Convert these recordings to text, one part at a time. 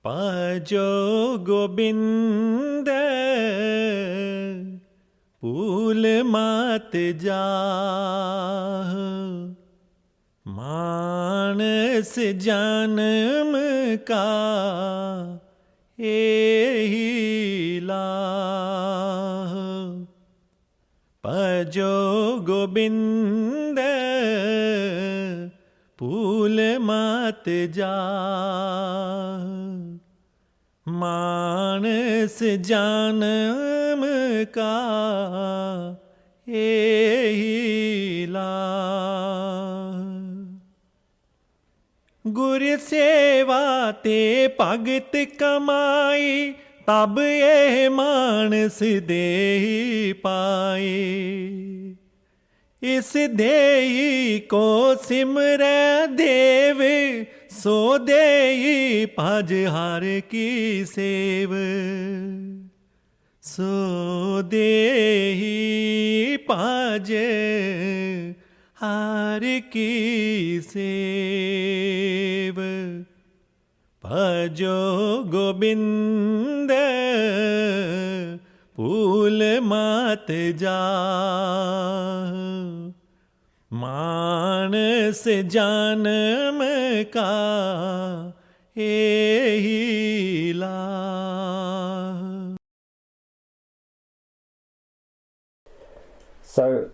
Pajo Gobind Pool mat jah Manas janam ka ehi laah Pajo Gobind Pool mat jah मानस जानम का एही लाह गुर सेवा ते भगत कमाई तब ये मानस देही पाए इस देही को सिमरै देव सो देही भज हर की सेव सो देही भज हर की सेव भजो गोबिंद फूल मात जा मानस जानम का एही लाह. So,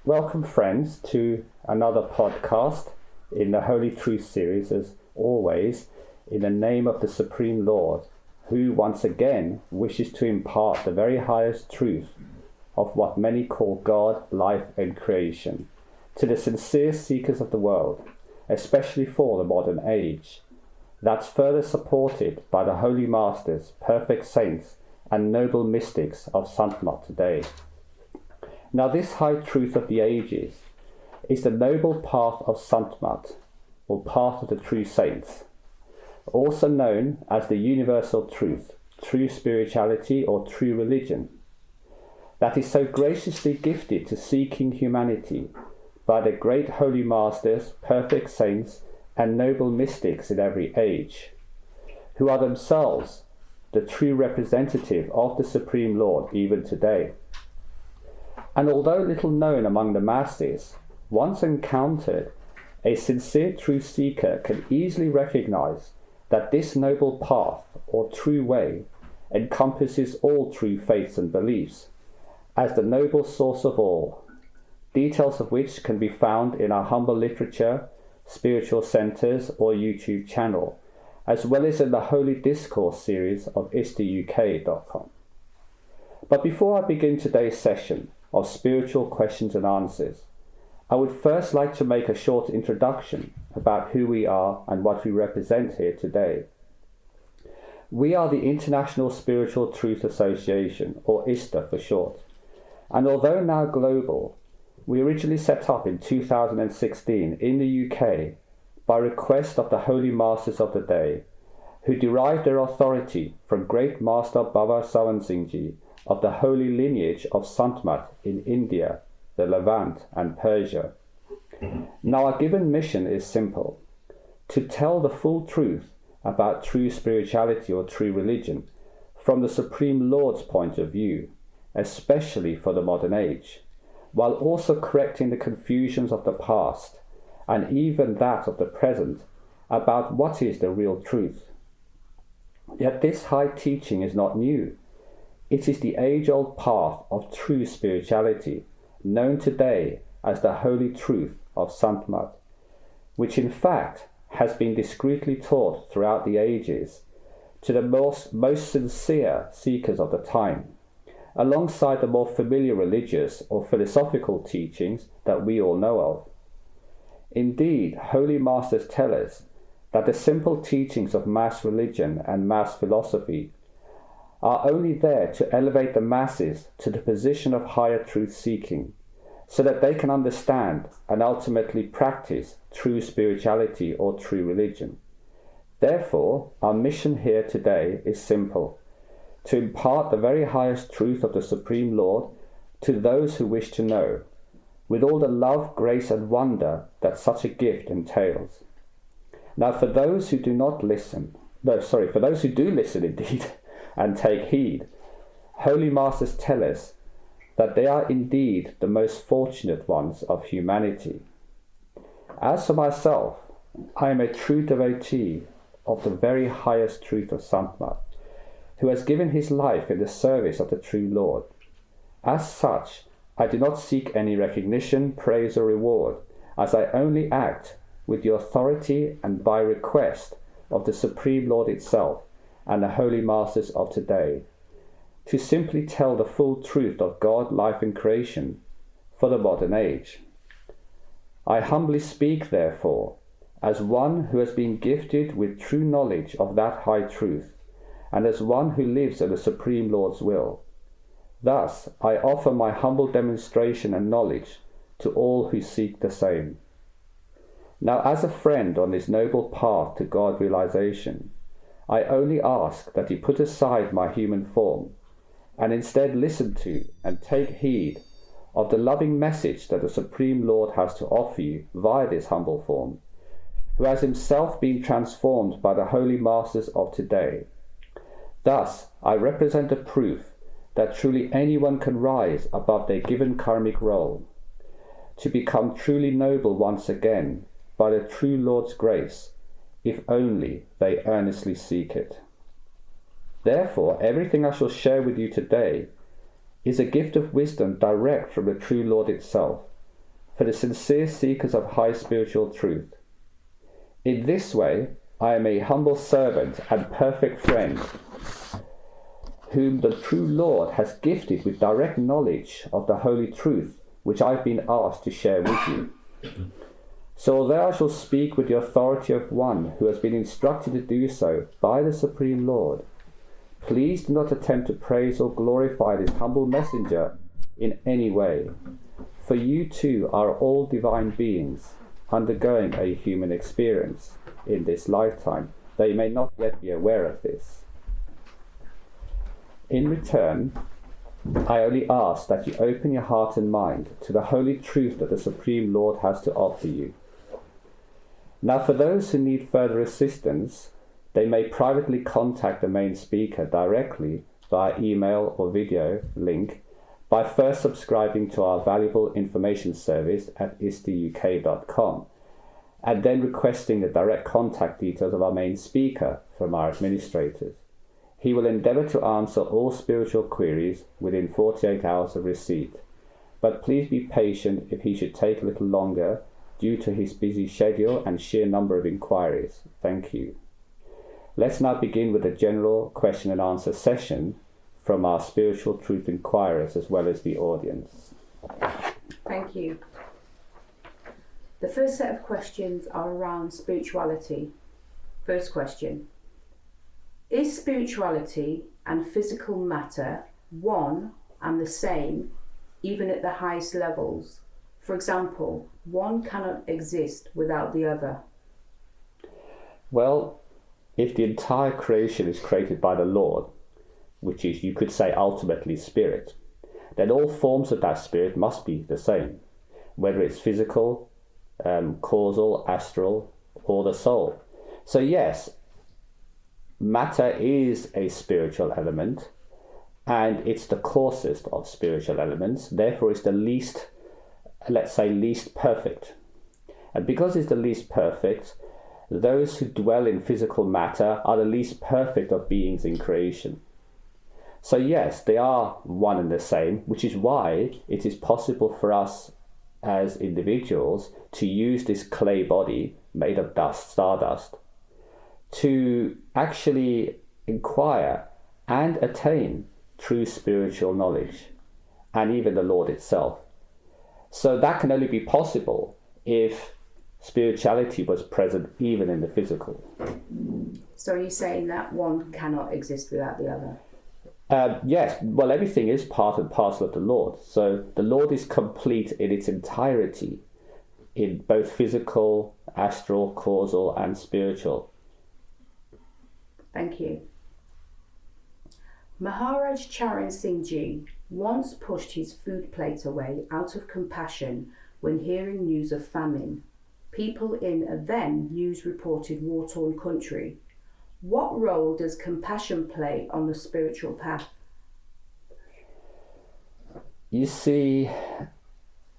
welcome friends to another podcast in the Holy Truth series, as always, in the name of the Supreme Lord, who once again wishes to impart the very highest truth of what many call God, life and creation, to the sincere seekers of the world, especially for the modern age. That's further supported by the holy masters, perfect saints and noble mystics of Sant today. Now this high truth of the ages is the noble path of Sant, or path of the true saints, also known as the universal truth, true spirituality or true religion, that is so graciously gifted to seeking humanity by the great holy masters, perfect saints, and noble mystics in every age, who are themselves the true representative of the Supreme Lord even today. And although little known among the masses, once encountered, a sincere truth seeker can easily recognize that this noble path or true way encompasses all true faiths and beliefs as the noble source of all, details of which can be found in our humble literature, spiritual centers or YouTube channel, as well as in the Holy Discourse series of ISTAuk.com. But before I begin today's session of spiritual questions and answers, I would first like to make a short introduction about who we are and what we represent here today. We are the International Spiritual Truth Association, or ISTA for short, and although now global, we originally set up in 2016 in the UK by request of the Holy Masters of the day, who derived their authority from Great Master Baba Sawan Singh Ji of the holy lineage of Sant in India, the Levant and Persia. Now our given mission is simple: to tell the full truth about true spirituality or true religion from the Supreme Lord's point of view, especially for the modern age, while also correcting the confusions of the past and even that of the present about what is the real truth. Yet this high teaching is not new. It is the age-old path of true spirituality, known today as the Holy Truth of Sant, which in fact has been discreetly taught throughout the ages to the most sincere seekers of the time, alongside the more familiar religious or philosophical teachings that we all know of. Indeed, holy masters tell us that the simple teachings of mass religion and mass philosophy are only there to elevate the masses to the position of higher truth seeking, so that they can understand and ultimately practice true spirituality or true religion. Therefore, our mission here today is simple: to impart the very highest truth of the Supreme Lord to those who wish to know, with all the love, grace and wonder that such a gift entails. Now for those who do not listen for those who do listen indeed and take heed, Holy Masters tell us that they are indeed the most fortunate ones of humanity. As for myself, I am a true devotee of the very highest truth of Sant, who has given his life in the service of the true Lord. As such, I do not seek any recognition, praise or reward, as I only act with the authority and by request of the Supreme Lord itself and the Holy Masters of today, to simply tell the full truth of God, life and creation for the modern age. I humbly speak, therefore, as one who has been gifted with true knowledge of that high truth, and as one who lives in the Supreme Lord's will. Thus, I offer my humble demonstration and knowledge to all who seek the same. Now, as a friend on this noble path to God realization, I only ask that you put aside my human form and instead listen to and take heed of the loving message that the Supreme Lord has to offer you via this humble form, who has himself been transformed by the Holy Masters of today. Thus, I represent a proof that truly anyone can rise above their given karmic role, to become truly noble once again by the true Lord's grace, if only they earnestly seek it. Therefore, everything I shall share with you today is a gift of wisdom direct from the true Lord itself, for the sincere seekers of high spiritual truth. In this way, I am a humble servant and perfect friend, whom the true Lord has gifted with direct knowledge of the holy truth which I've been asked to share with you. So although I shall speak with the authority of one who has been instructed to do so by the Supreme Lord, please do not attempt to praise or glorify this humble messenger in any way, for you too are all divine beings undergoing a human experience in this lifetime, though you may not yet be aware of this. In return, I only ask that you open your heart and mind to the holy truth that the Supreme Lord has to offer you. Now, for those who need further assistance, they may privately contact the main speaker directly via email or video link by first subscribing to our valuable information service at ISTAuk.com and then requesting the direct contact details of our main speaker from our administrators. He will endeavour to answer all spiritual queries within 48 hours of receipt, but please be patient if he should take a little longer due to his busy schedule and sheer number of inquiries. Thank you. Let's now begin with a general question and answer session from our spiritual truth inquirers as well as the audience. Thank you. The first set of questions are around spirituality. First question. Is spirituality and physical matter one and the same, even at the highest levels? For example, one cannot exist without the other. Well, if the entire creation is created by the Lord, which is, you could say, ultimately spirit, then all forms of that spirit must be the same, whether it's physical, causal, astral, or the soul. So yes, matter is a spiritual element, and it's the coarsest of spiritual elements, therefore it's the least, let's say, least perfect. And because it's the least perfect, those who dwell in physical matter are the least perfect of beings in creation. So yes, they are one and the same, which is why it is possible for us as individuals to use this clay body made of dust, stardust, to actually inquire and attain true spiritual knowledge, and even the Lord itself. So that can only be possible if spirituality was present even in the physical. So are you saying that one cannot exist without the other? Yes, well, everything is part and parcel of the Lord. So the Lord is complete in its entirety, in both physical, astral, causal, and spiritual. Thank you. Maharaj Charan Singh Ji once pushed his food plate away out of compassion when hearing news of famine. People in a then news-reported war-torn country. What role does compassion play on the spiritual path? You see,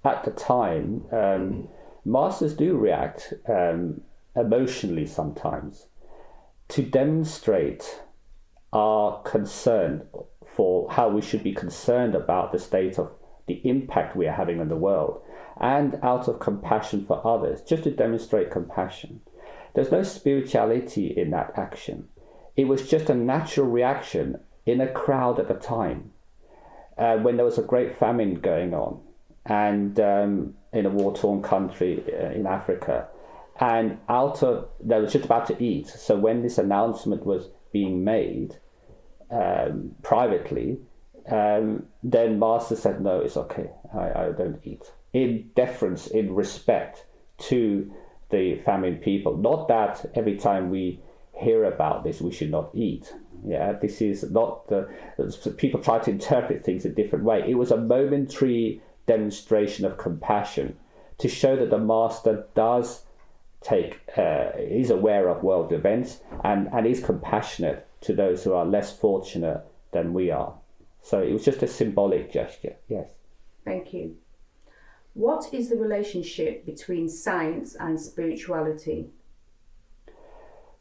at the time, masters do react emotionally sometimes to demonstrate our concern for how we should be concerned about the state of the impact we are having on the world, and out of compassion for others, just to demonstrate compassion. There's no spirituality in that action. It was just a natural reaction in a crowd at the time, when there was a great famine going on, and in a war-torn country in Africa, and they were just about to eat. So when this announcement was being made privately, then Master said, no, it's okay, I don't eat. In deference, in respect to the famine people. Not that every time we hear about this, we should not eat. Yeah, this is not people try to interpret things a different way. It was a momentary demonstration of compassion to show that the Master does is aware of world events and is compassionate to those who are less fortunate than we are. So it was just a symbolic gesture, yes. Thank you. What is the relationship between science and spirituality?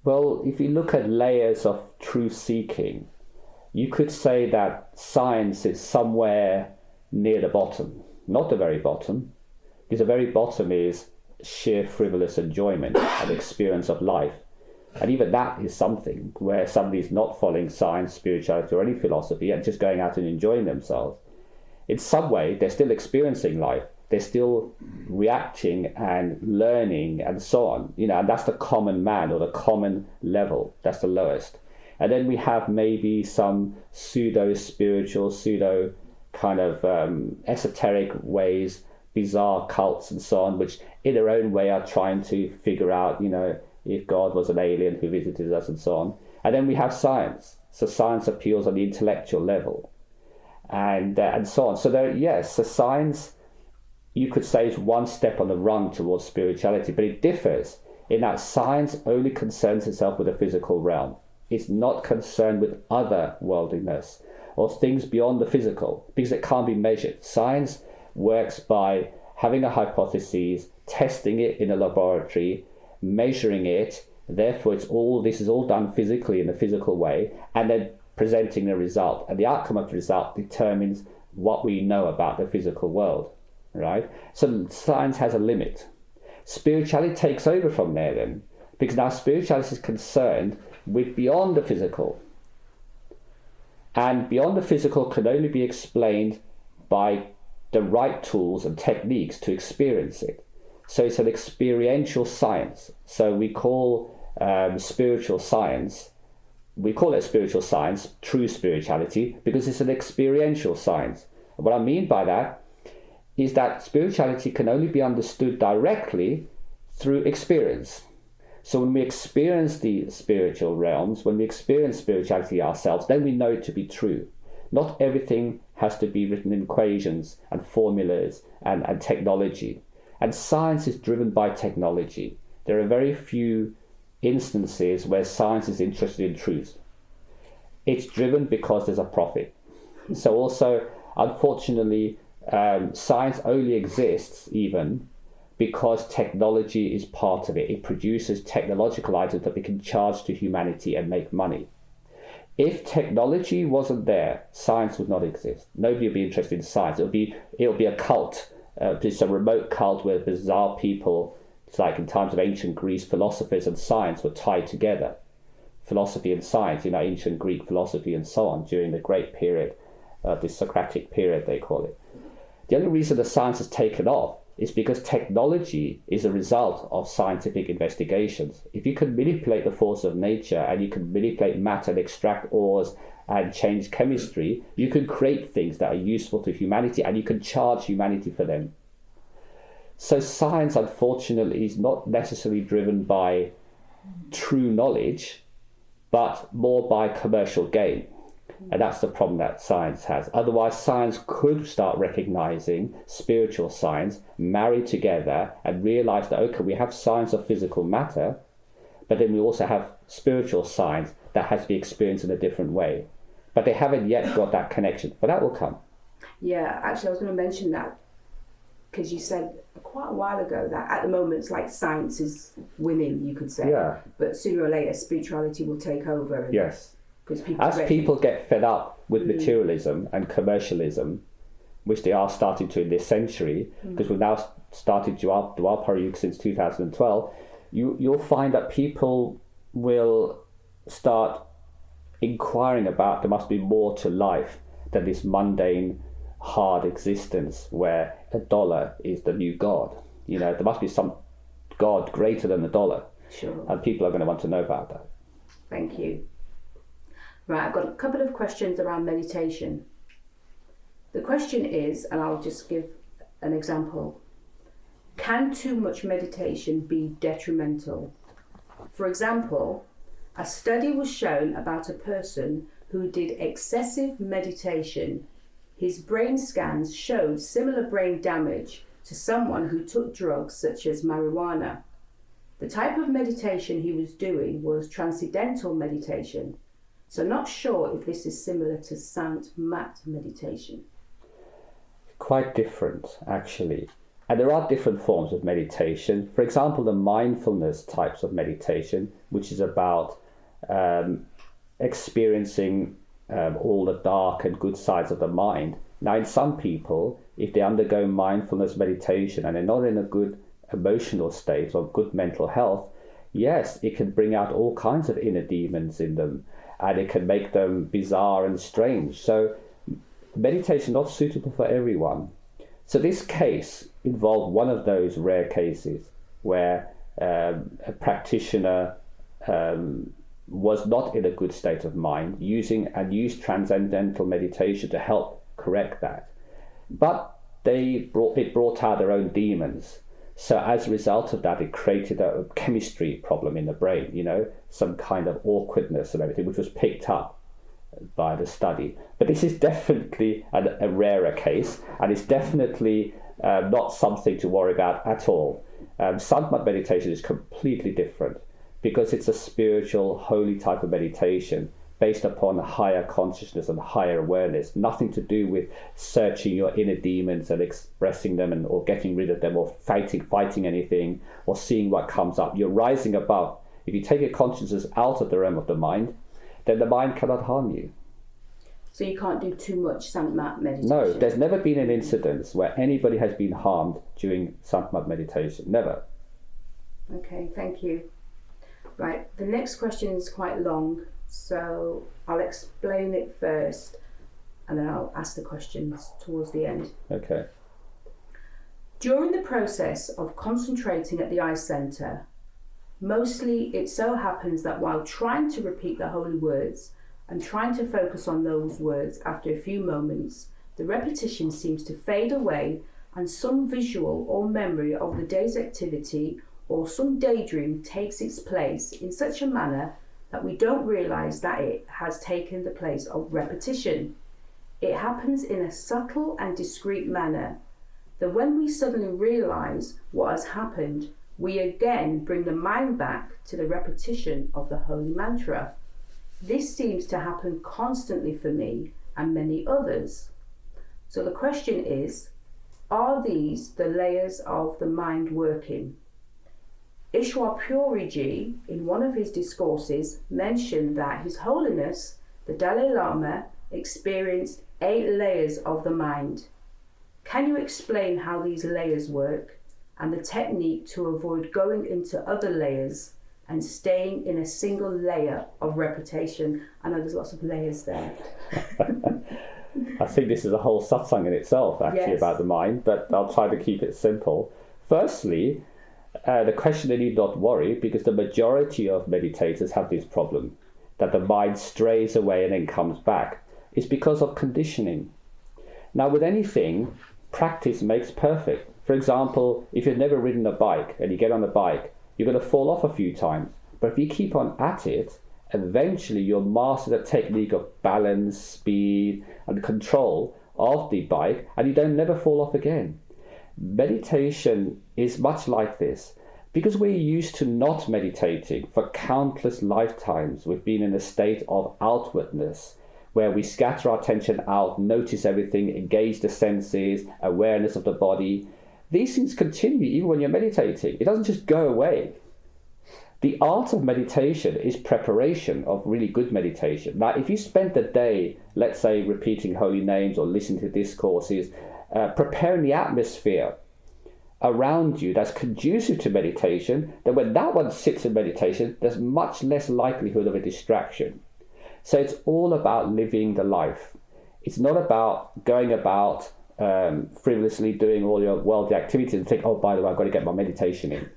Well, if you look at layers of truth seeking, you could say that science is somewhere near the bottom, not the very bottom, because the very bottom is sheer frivolous enjoyment and experience of life. And even that is something where somebody's not following science, spirituality, or any philosophy and just going out and enjoying themselves. In some way, they're still experiencing life. They're still reacting and learning and so on. And that's the common man, or the common level. That's the lowest. And then we have maybe some pseudo-spiritual, pseudo kind of esoteric ways, bizarre cults and so on, which in their own way are trying to figure out, if God was an alien who visited us and so on. And then we have science. So science appeals on the intellectual level and so on. So so science, you could say, is one step on the rung towards spirituality, but it differs in that science only concerns itself with the physical realm. It's not concerned with other worldliness or things beyond the physical, because it can't be measured. Science works by having a hypothesis, testing it in a laboratory, measuring it. Therefore, this is all done physically in a physical way, and then presenting the result. And the outcome of the result determines what we know about the physical world, right? So science has a limit. Spirituality takes over from there then, because now spirituality is concerned with beyond the physical. And beyond the physical can only be explained by the right tools and techniques to experience it. So it's an experiential science. So we call spiritual science, true spirituality, because it's an experiential science. And what I mean by that is that spirituality can only be understood directly through experience. So when we experience the spiritual realms, when we experience spirituality ourselves, then we know it to be true. Not everything has to be written in equations and formulas and technology. And science is driven by technology. There are very few instances where science is interested in truth. It's driven because there's a profit. So also, unfortunately, science only exists even because technology is part of it. It produces technological items that we can charge to humanity and make money. If technology wasn't there, science would not exist. Nobody would be interested in science. It'll be a cult. It's a remote cult where bizarre people, it's like in times of ancient Greece, philosophers and science were tied together. Philosophy and science, ancient Greek philosophy and so on, during the great period, the Socratic period they call it. The only reason the science has taken off is because technology is a result of scientific investigations. If you can manipulate the force of nature and you can manipulate matter and extract ores and change chemistry, you can create things that are useful to humanity and you can charge humanity for them. So science, unfortunately, is not necessarily driven by true knowledge, but more by commercial gain. And that's the problem that science has. Otherwise, science could start recognizing spiritual science, married together, and realize that, okay, we have science of physical matter, But then we also have spiritual science that has to be experienced in a different way. But they haven't yet got that connection. But that will come. Yeah, actually, I was going to mention that because you said quite a while ago that at the moment it's like science is winning, you could say. Yeah. But sooner or later, spirituality will take over. And Yes. Because people get fed up with materialism and commercialism, which they are starting to in this century, because we've now started Dwapara Yuga since 2012, you'll find that people will start inquiring about there must be more to life than this mundane, hard existence where a dollar is the new God. There must be some God greater than the dollar. Sure. And people are going to want to know about that. Thank you. Right, I've got a couple of questions around meditation. The question is, and I'll just give an example, can too much meditation be detrimental? For example, a study was shown about a person who did excessive meditation. His brain scans showed similar brain damage to someone who took drugs such as marijuana. The type of meditation he was doing was transcendental meditation. So not sure if this is similar to Sant meditation. Quite different, actually. And there are different forms of meditation. For example, the mindfulness types of meditation, which is about experiencing all the dark and good sides of the mind. Now, in some people, if they undergo mindfulness meditation and they're not in a good emotional state or good mental health, yes, it can bring out all kinds of inner demons in them, and it can make them bizarre and strange. So meditation not suitable for everyone. So this case involved one of those rare cases where a practitioner was not in a good state of mind, used transcendental meditation to help correct that. But it brought out their own demons. So as a result of that, it created a chemistry problem in the brain, some kind of awkwardness and everything, which was picked up by the study. But this is definitely a rarer case, and it's definitely not something to worry about at all. Sant meditation is completely different because it's a spiritual, holy type of meditation based upon higher consciousness and higher awareness, nothing to do with searching your inner demons and expressing them or getting rid of them or fighting anything or seeing what comes up. You're rising above. If you take your consciousness out of the realm of the mind, then the mind cannot harm you. So you can't do too much Sant meditation? No, there's never been an incident where anybody has been harmed during Sant meditation. Never. Okay, thank you. Right, the next question is quite long, so I'll explain it first and then I'll ask the questions towards the end. Okay. During the process of concentrating at the eye centre, mostly it so happens that while trying to repeat the holy words and trying to focus on those words after a few moments, the repetition seems to fade away and some visual or memory of the day's activity or some daydream takes its place in such a manner that we don't realise that it has taken the place of repetition. It happens in a subtle and discreet manner that when we suddenly realise what has happened, we again bring the mind back to the repetition of the holy mantra. This seems to happen constantly for me and many others. So the question is, are these the layers of the mind working? Ishwar Puriji, in one of his discourses, mentioned that His Holiness, the Dalai Lama, experienced 8 layers of the mind. Can you explain how these layers work and the technique to avoid going into other layers and staying in a single layer of repetition? I know there's lots of layers there. I think this is a whole satsang in itself, actually, Yes. about the mind, but I'll try to keep it simple. Firstly, the question they need not worry, because the majority of meditators have this problem, that the mind strays away and then comes back. It's because of conditioning. Now, with anything, practice makes perfect. For example, if you've never ridden a bike and you get on a bike, you're going to fall off a few times. But if you keep on at it, eventually you'll master the technique of balance, speed, and control of the bike, and you don't never fall off again. Meditation is much like this, Because we're used to not meditating for countless lifetimes. We've been in a state of outwardness, where we scatter our attention out, notice everything, engage the senses, awareness of the body. These things continue even when you're meditating. It doesn't just go away. The art of meditation is preparation of really good meditation. Now, if you spend the day, let's say, repeating holy names or listening to discourses, preparing the atmosphere around you that's conducive to meditation, then when that one sits in meditation, there's much less likelihood of a distraction. So it's all about living the life. It's not about going about frivolously doing all your worldly activities and think, oh, by the way, I've got to get my meditation in.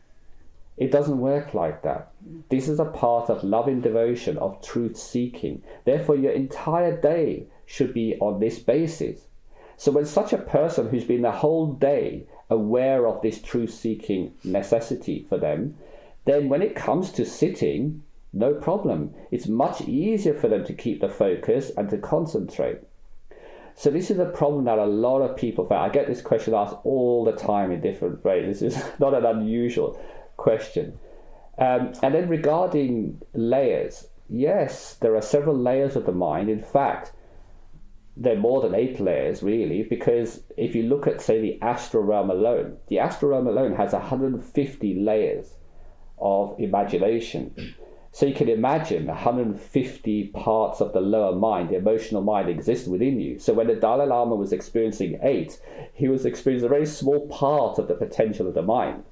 It doesn't work like that. This is a part of loving devotion, of truth seeking. Therefore, your entire day should be on this basis. So when such a person who's been the whole day aware of this truth seeking necessity for them, then when it comes to sitting, no problem. It's much easier for them to keep the focus and to concentrate. So this is a problem that a lot of people face. I get this question asked all the time in different ways. This is not an unusual question. And then regarding layers, yes, there are several layers of the mind. In fact, there are more than 8 layers, really, because if you look at, say, the astral realm alone, has 150 layers of imagination. So you can imagine 150 parts of the lower mind, the emotional mind, exist within you. So when the Dalai Lama was experiencing 8, he was experiencing a very small part of the potential of the mind.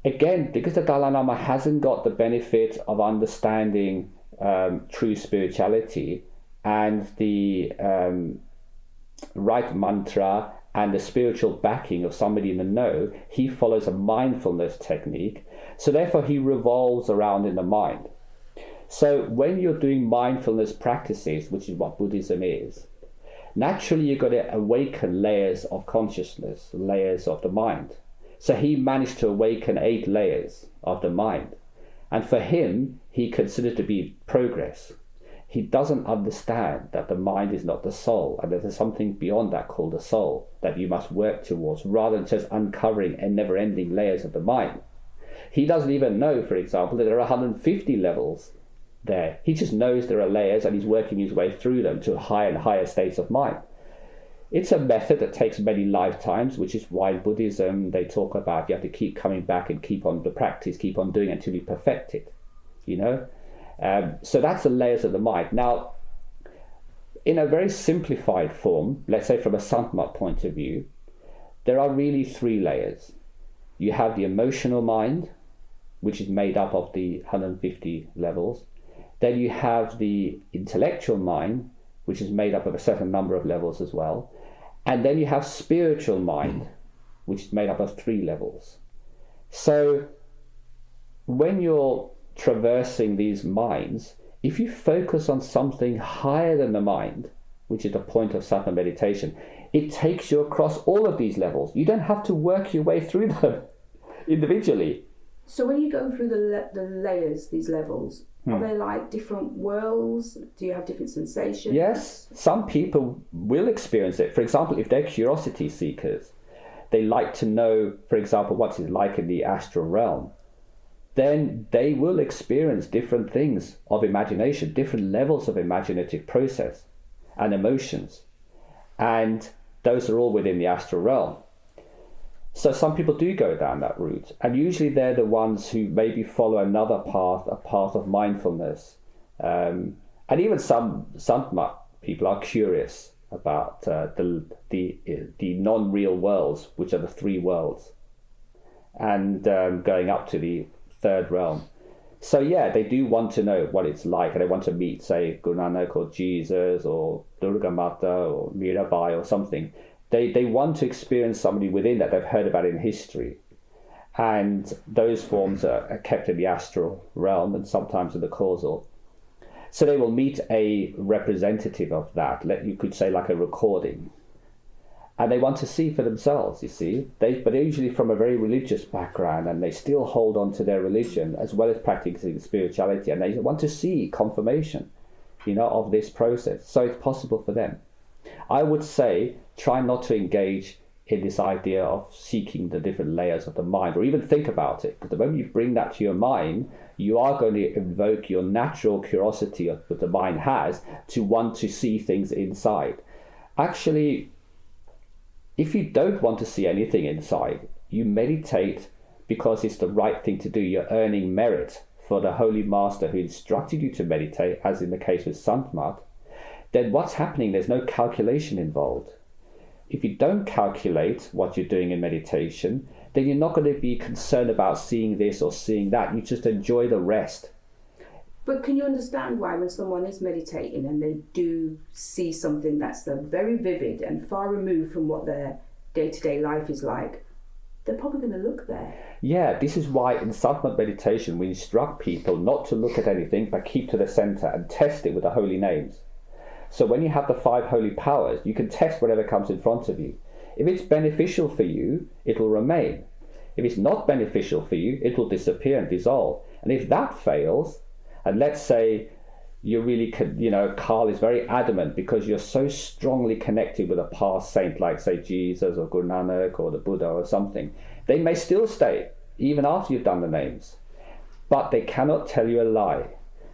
Again, because the Dalai Lama hasn't got the benefit of understanding true spirituality and the right mantra and the spiritual backing of somebody in the know, he follows a mindfulness technique. So therefore he revolves around in the mind. So when you're doing mindfulness practices, which is what Buddhism is, naturally you've got to awaken layers of consciousness, layers of the mind. So he managed to awaken 8 layers of the mind. And for him, he considered to be progress. He doesn't understand that the mind is not the soul, and that there's something beyond that called the soul that you must work towards, rather than just uncovering and never-ending layers of the mind. He doesn't even know, for example, that there are 150 levels there. He just knows there are layers, and he's working his way through them to higher and higher states of mind. It's a method that takes many lifetimes, which is why in Buddhism they talk about you have to keep coming back and keep on the practice, keep on doing it until you perfect it, you know. So that's the layers of the mind. Now, in a very simplified form, let's say from a Sant point of view, there are really 3 layers. You have the emotional mind, which is made up of the 150 levels. Then you have the intellectual mind, which is made up of a certain number of levels as well. And then you have spiritual mind, which is made up of 3 levels. So when you're traversing these minds, if you focus on something higher than the mind, which is the point of Satguru meditation, it takes you across all of these levels. You don't have to work your way through them individually. So when you go through the layers, these levels, are they like different worlds? Do you have different sensations? Yes, some people will experience it. For example, if they're curiosity seekers, they like to know, for example, what it's like in the astral realm, then they will experience different things of imagination, different levels of imaginative process and emotions. And those are all within the astral realm. So some people do go down that route, and usually they're the ones who maybe follow another path, a path of mindfulness. And even some people are curious about the non-real worlds, which are the 3 worlds, and going up to the 3rd realm. So yeah, they do want to know what it's like, and they want to meet, say, Guru Nanak or Jesus or Durga Mata or Mirabai or something. They want to experience somebody within that they've heard about in history. And those forms are kept in the astral realm and sometimes in the causal. So they will meet a representative of that, you could say like a recording. And they want to see for themselves, you see. But they're usually from a very religious background, and they still hold on to their religion as well as practicing spirituality. And they want to see confirmation, of this process. So it's possible for them. I would say try not to engage in this idea of seeking the different layers of the mind, or even think about it. Because the moment you bring that to your mind, you are going to invoke your natural curiosity that the mind has to want to see things inside. Actually, if you don't want to see anything inside, you meditate because it's the right thing to do. You're earning merit for the Holy Master who instructed you to meditate, as in the case with Sant. Then what's happening? There's no calculation involved. If you don't calculate what you're doing in meditation, then you're not going to be concerned about seeing this or seeing that. You just enjoy the rest. But can you understand why when someone is meditating and they do see something that's very vivid and far removed from what their day-to-day life is like, they're probably going to look there? Yeah, this is why in Sant meditation we instruct people not to look at anything but keep to the center and test it with the holy names. So when you have the 5 holy powers, you can test whatever comes in front of you. If it's beneficial for you, it will remain. If it's not beneficial for you, it will disappear and dissolve. And if that fails, and let's say you really could, Carl is very adamant because you're so strongly connected with a past saint, like say Jesus or Guru Nanak or the Buddha or something, they may still stay even after you've done the names, but they cannot tell you a lie.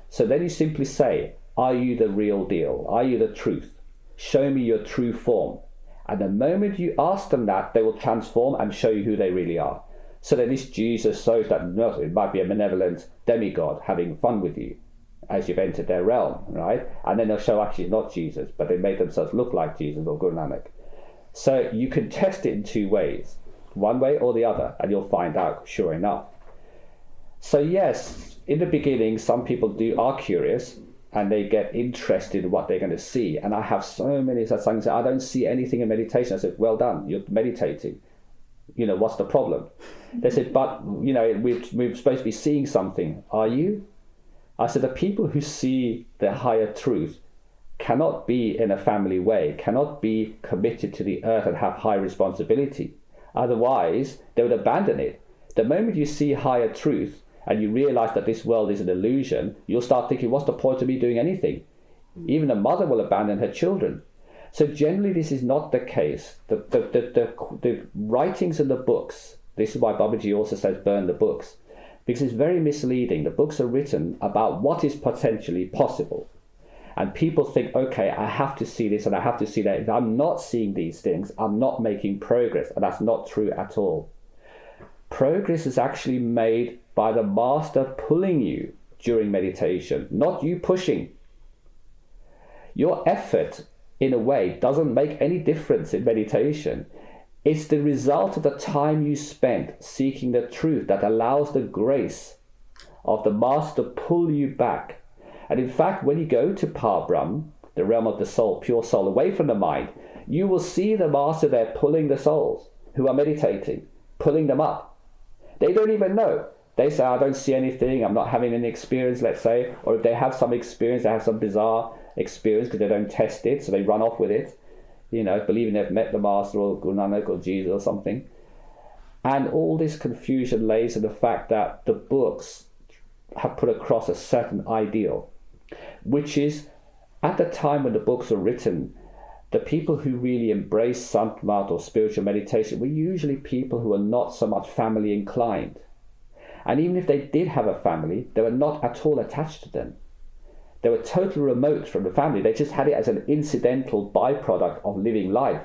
So then you simply say, are you the real deal? Are you the truth? Show me your true form. And the moment you ask them that, they will transform and show you who they really are. So that this Jesus shows that it might be a benevolent demigod having fun with you as you've entered their realm, right? And then they'll show actually not Jesus, but they made themselves look like Jesus or Guru Nanak. So you can test it in 2 ways, one way or the other, and you'll find out, sure enough. So yes, in the beginning, some people are curious, and they get interested in what they're going to see. And I have so many satsangs say, I don't see anything in meditation. I said, well done, you're meditating. What's the problem? They said, but, we're supposed to be seeing something. Are you? I said, the people who see the higher truth cannot be in a family way, cannot be committed to the earth and have high responsibility. Otherwise, they would abandon it. The moment you see higher truth, and you realize that this world is an illusion, you'll start thinking, what's the point of me doing anything? Even a mother will abandon her children. So generally this is not the case. The writings in the books, this is why Babaji also says burn the books, because it's very misleading. The books are written about what is potentially possible. And people think, okay, I have to see this and I have to see that. If I'm not seeing these things, I'm not making progress. And that's not true at all. Progress is actually made by the master pulling you during meditation, not you pushing. Your effort, in a way, doesn't make any difference in meditation. It's the result of the time you spent seeking the truth that allows the grace of the master to pull you back. And in fact, when you go to Parbrahm, the realm of the soul, pure soul, away from the mind, you will see the master there pulling the souls who are meditating, pulling them up. They don't even know. They say, I don't see anything, I'm not having any experience, let's say. Or if they have some experience, they have some bizarre experience because they don't test it, so they run off with it, believing they've met the Master or Guru Nanak or Jesus or something. And all this confusion lays in the fact that the books have put across a certain ideal, which is, at the time when the books were written, the people who really embraced Sant or spiritual meditation were usually people who were not so much family inclined. And even if they did have a family, they were not at all attached to them. They were totally remote from the family. They just had it as an incidental byproduct of living life.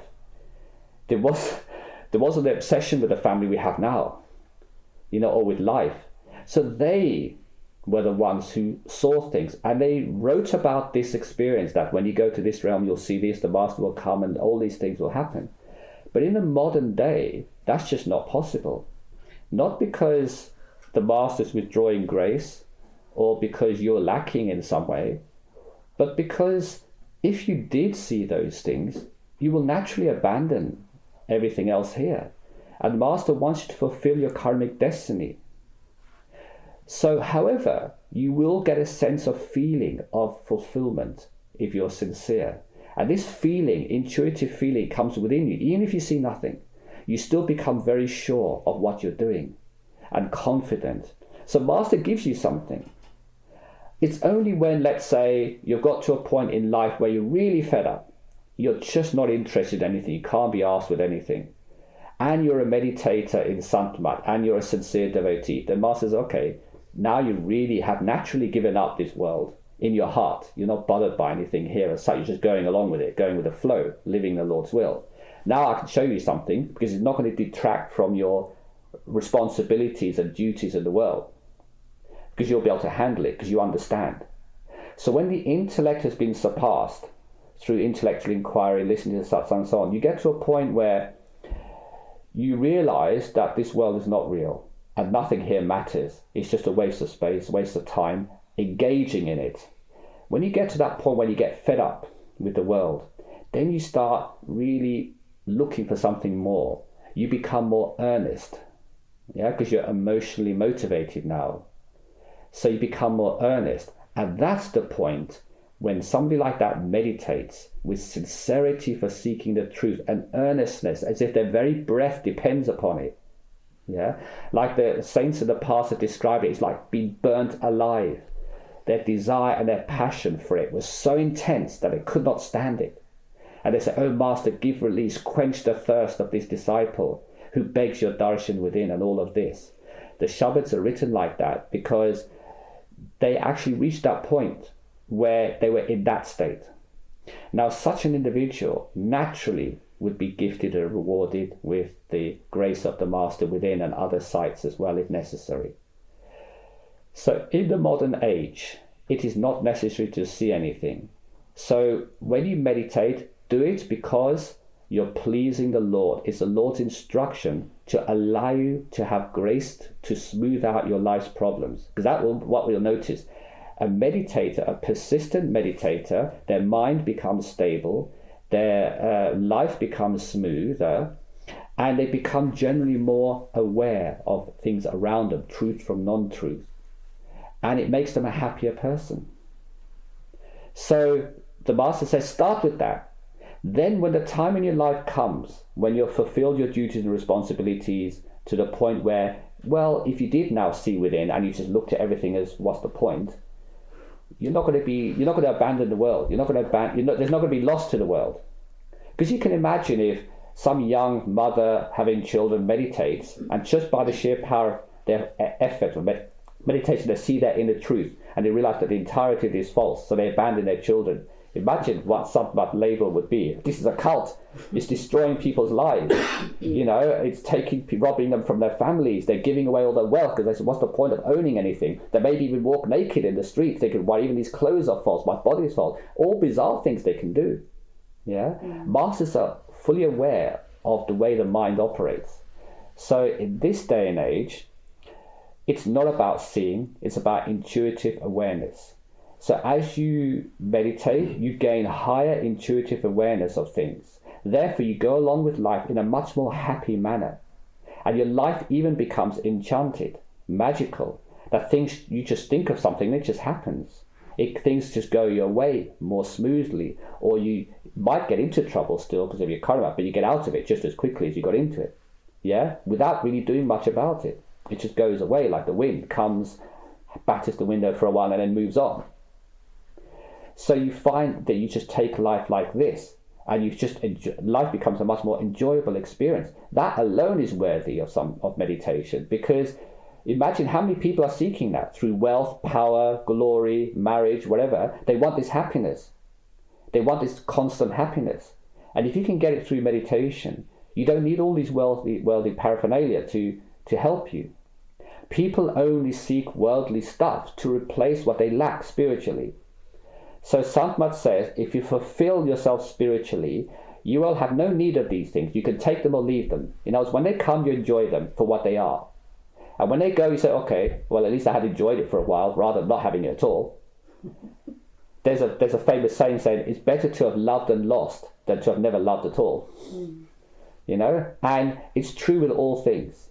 There wasn't the obsession with the family we have now, or with life. So they were the ones who saw things, and they wrote about this experience that when you go to this realm, you'll see this, the master will come, and all these things will happen. But in the modern day, that's just not possible. Not because the master's withdrawing grace, or because you're lacking in some way, but because if you did see those things, you will naturally abandon everything else here. And the master wants you to fulfill your karmic destiny. So, however, you will get a sense of feeling of fulfillment if you're sincere. And this feeling, intuitive feeling, comes within you. Even if you see nothing, you still become very sure of what you're doing and confident. So master gives you something. It's only when, let's say, you've got to a point in life where you're really fed up, you're just not interested in anything, you can't be asked with anything, and you're a meditator in Sant Mat, and you're a sincere devotee, the Master says, okay, now you really have naturally given up this world in your heart. You're not bothered by anything here as such. You're just going along with it, going with the flow, living the Lord's will. Now I can show you something, because it's not going to detract from your responsibilities and duties in the world, because you'll be able to handle it, because you understand. So when the intellect has been surpassed through intellectual inquiry, listening to satsang and so on, you get to a point where you realize that this world is not real and nothing here matters. It's just a waste of space, waste of time, engaging in it. When you get to that point when you get fed up with the world, then you start really looking for something more. You become more earnest, because you're emotionally motivated now. So you become more earnest. And that's the point when somebody like that meditates with sincerity for seeking the truth and earnestness, as if their very breath depends upon it. Like the saints in the past have described it, it's like being burnt alive. Their desire and their passion for it was so intense that they could not stand it. And they say, "Oh Master, give release, quench the thirst of this disciple who begs your darshan within," and all of this. The Shabads are written like that because they actually reached that point where they were in that state. Now, such an individual naturally would be gifted and rewarded with the grace of the Master within and other sights as well, if necessary. So in the modern age, it is not necessary to see anything. So when you meditate, do it because you're pleasing the Lord. It's the Lord's instruction to allow you to have grace to smooth out your life's problems. Because that will, what we'll notice, a meditator, a persistent meditator, their mind becomes stable, their life becomes smoother, and they become generally more aware of things around them, truth from non-truth. And it makes them a happier person. So the Master says, start with that. Then when the time in your life comes, when you've fulfilled your duties and responsibilities to the point where, well, if you did now see within and you just looked at everything as what's the point, you're not going to abandon the world. There's not going to be lost to the world. Because you can imagine if some young mother having children meditates, and just by the sheer power of their effort of meditation, they see their inner truth and they realize that the entirety of it is false, so they abandon their children. Imagine what some label would be. This is a cult. It's destroying people's lives. It's robbing them from their families. They're giving away all their wealth because they say, what's the point of owning anything? They maybe even walk naked in the streets, thinking, why even these clothes are false, my body is false. All bizarre things they can do. Masters are fully aware of the way the mind operates. So in this day and age, it's not about seeing, it's about intuitive awareness. So as you meditate, you gain higher intuitive awareness of things. Therefore, you go along with life in a much more happy manner. And your life even becomes enchanted, magical. That things, you just think of something and it just happens. Things just go your way more smoothly. Or you might get into trouble still because of your karma, but you get out of it just as quickly as you got into it. Without really doing much about it. It just goes away like the wind comes, batters the window for a while and then moves on. So you find that you just take life like this, and life becomes a much more enjoyable experience. That alone is worthy of meditation, because imagine how many people are seeking that through wealth, power, glory, marriage, whatever. They want this happiness. They want this constant happiness. And if you can get it through meditation, you don't need all these worldly paraphernalia to help you. People only seek worldly stuff to replace what they lack spiritually. So Sant Mat says, if you fulfill yourself spiritually, you will have no need of these things. You can take them or leave them. In other words, when they come, you enjoy them for what they are. And when they go, you say, okay, well, at least I had enjoyed it for a while, rather than not having it at all. There's a famous saying it's better to have loved and lost than to have never loved at all. And it's true with all things.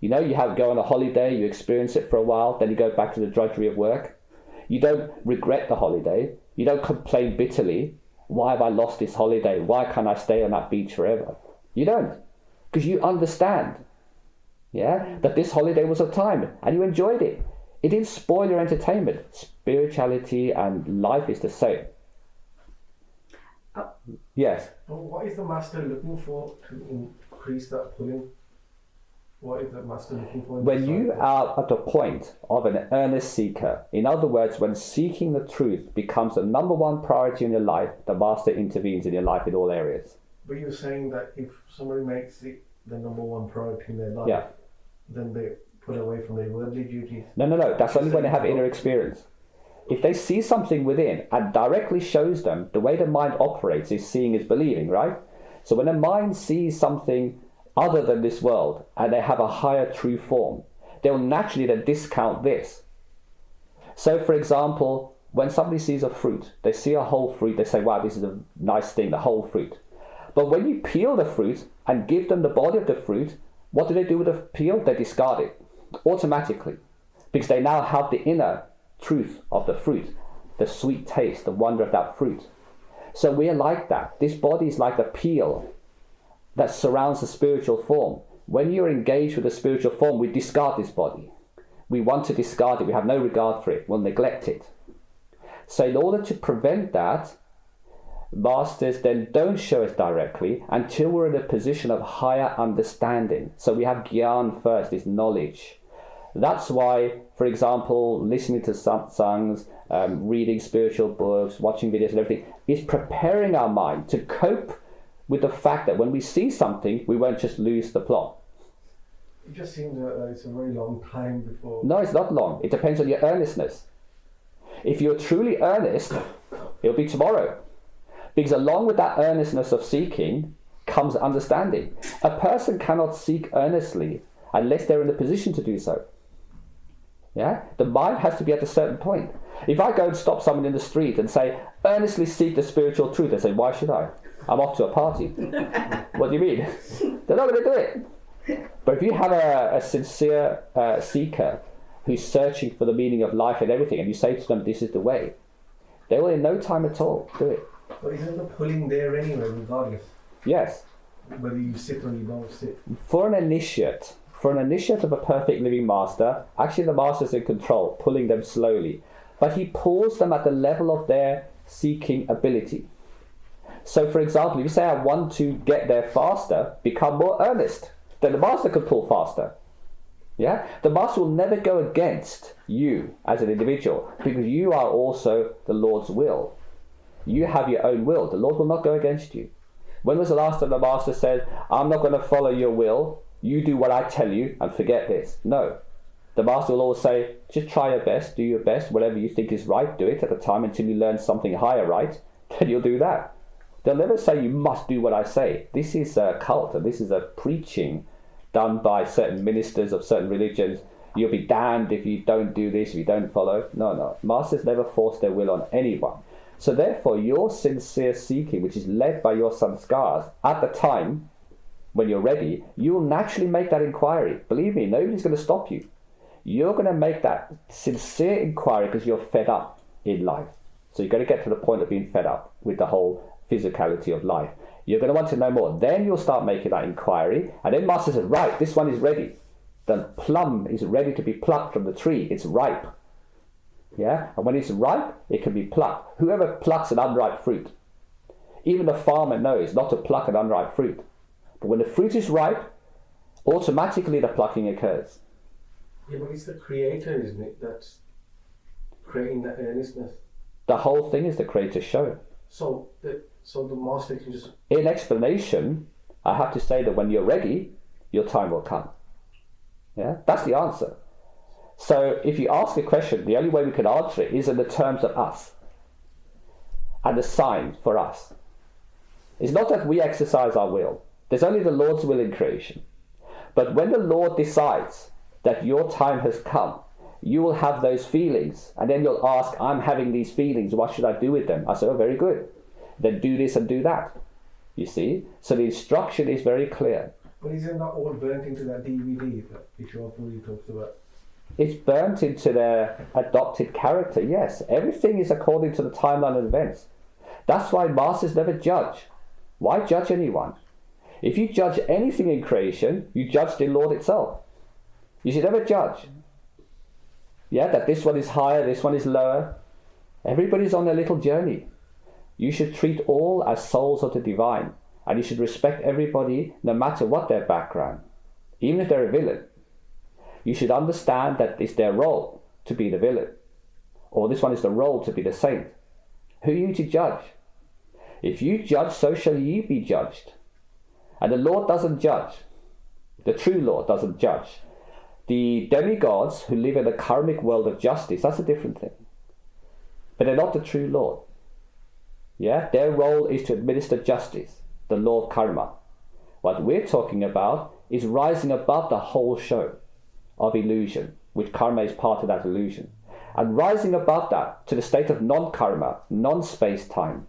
You go on a holiday, you experience it for a while, then you go back to the drudgery of work. You don't regret the holiday. You don't complain bitterly. Why have I lost this holiday? Why can't I stay on that beach forever? You don't. Because you understand, that this holiday was a time and you enjoyed it. It didn't spoil your entertainment. Spirituality and life is the same. Yes? What is the Master looking for to increase that pulling? What is the master looking for? When you are at the point of an earnest seeker, in other words, when seeking the truth becomes the number one priority in your life, the master intervenes in your life in all areas. But you're saying that if somebody makes it the number one priority in their life, Yeah. then they pull away from their worldly duties. No. That's only when they have inner experience. If they see something within and directly shows them, the way the mind operates is seeing is believing, right? So when the mind sees something other than this world and they have a higher true form, they'll naturally then discount this. So for example, when somebody sees a fruit, they see a whole fruit, they say, wow, this is a nice thing, the whole fruit. But when you peel the fruit and give them the body of the fruit, what do they do with the peel? They discard it automatically, because they now have the inner truth of the fruit, the sweet taste, the wonder of that fruit. So we are like that. This body is like the peel that surrounds the spiritual form. When you're engaged with the spiritual form, we discard this body. We want to discard it. We have no regard for it. We'll neglect it. So in order to prevent that, masters then don't show us directly until we're in a position of higher understanding. So we have gyan first, is knowledge. That's why, for example, listening to satsangs, reading spiritual books, watching videos and everything, is preparing our mind to cope with the fact that when we see something, we won't just lose the plot. It just seems that it's a very long time before... No, it's not long. It depends on your earnestness. If you're truly earnest, it'll be tomorrow. Because along with that earnestness of seeking comes understanding. A person cannot seek earnestly unless they're in a position to do so. Yeah? The mind has to be at a certain point. If I go and stop someone in the street and say, earnestly seek the spiritual truth, they say, why should I? I'm off to a party. What do you mean? They're not going to do it. But if you have a sincere seeker who's searching for the meaning of life and everything, and you say to them, this is the way, they will in no time at all do it. But isn't the pulling there anyway, regardless? Yes. Whether you sit or you don't sit. For an initiate of a perfect living master, actually the master's in control, pulling them slowly. But he pulls them at the level of their seeking ability. So for example, if you say I want to get there faster, become more earnest, then the master could pull faster. Yeah? The master will never go against you as an individual, because you are also the Lord's will. You have your own will. The Lord will not go against you. When was the last time the master said, I'm not going to follow your will, you do what I tell you and forget this? No. The master will always say, just try your best, do your best, whatever you think is right, do it at the time until you learn something higher right, then you'll do that. They'll never say you must do what I say. This is a cult, and this is a preaching done by certain ministers of certain religions. You'll be damned if you don't do this, if you don't follow. No. Masters never force their will on anyone. So therefore, your sincere seeking, which is led by your sanskars, at the time when you're ready, you will naturally make that inquiry. Believe me, nobody's going to stop you. You're going to make that sincere inquiry because you're fed up in life. So you've got to get to the point of being fed up with the whole physicality of life. You're going to want to know more. Then you'll start making that inquiry. And then Master says, right, this one is ready. The plum is ready to be plucked from the tree. It's ripe. Yeah? And when it's ripe, it can be plucked. Whoever plucks an unripe fruit, even the farmer knows not to pluck an unripe fruit. But when the fruit is ripe, automatically the plucking occurs. Yeah, but it's the creator, isn't it, that's creating that earnestness. The whole thing is the creator's show. So the master can just... In explanation, I have to say that when you're ready, your time will come. Yeah, that's the answer. So if you ask a question, the only way we can answer it is in the terms of us and the sign for us. It's not that we exercise our will. There's only the Lord's will in creation. But when the Lord decides that your time has come, you will have those feelings, and then you'll ask, I'm having these feelings, what should I do with them? I say, oh, very good. Then do this and do that. You see? So the instruction is very clear. But isn't that all burnt into that DVD that Ishwapuri talks about? It's burnt into their adopted character, yes. Everything is according to the timeline of events. That's why masters never judge. Why judge anyone? If you judge anything in creation, you judge the Lord itself. You should never judge. Yeah, that this one is higher, this one is lower. Everybody's on their little journey. You should treat all as souls of the divine. And you should respect everybody no matter what their background. Even if they're a villain. You should understand that it's their role to be the villain. Or this one is the role to be the saint. Who are you to judge? If you judge, so shall you be judged. And the Lord doesn't judge. The true Lord doesn't judge. The demigods who live in the karmic world of justice, that's a different thing. But they're not the true Lord. Yeah, their role is to administer justice, the law of karma. What we're talking about is rising above the whole show of illusion, which karma is part of that illusion. And rising above that to the state of non-karma, non-space-time.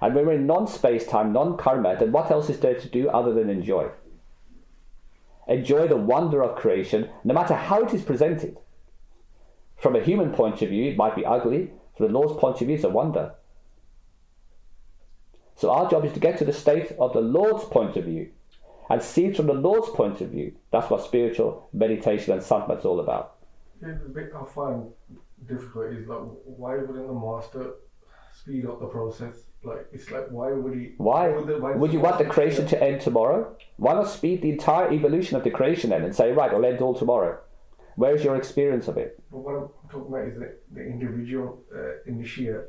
And when we're in non-space-time, non-karma, then what else is there to do other than enjoy? Enjoy the wonder of creation, no matter how it is presented. From a human point of view, it might be ugly. From the Lord's point of view, it's a wonder. So our job is to get to the state of the Lord's point of view and see it from the Lord's point of view. That's what spiritual meditation and Sant is all about. Yeah, the bit I find difficult is like, why wouldn't the master speed up the process? Like, it's like, why would he? Why would you want the creation to end tomorrow? Why not speed the entire evolution of the creation end and say, right, it'll end all tomorrow? Where is your experience of it? But what I'm talking about is the individual initiate.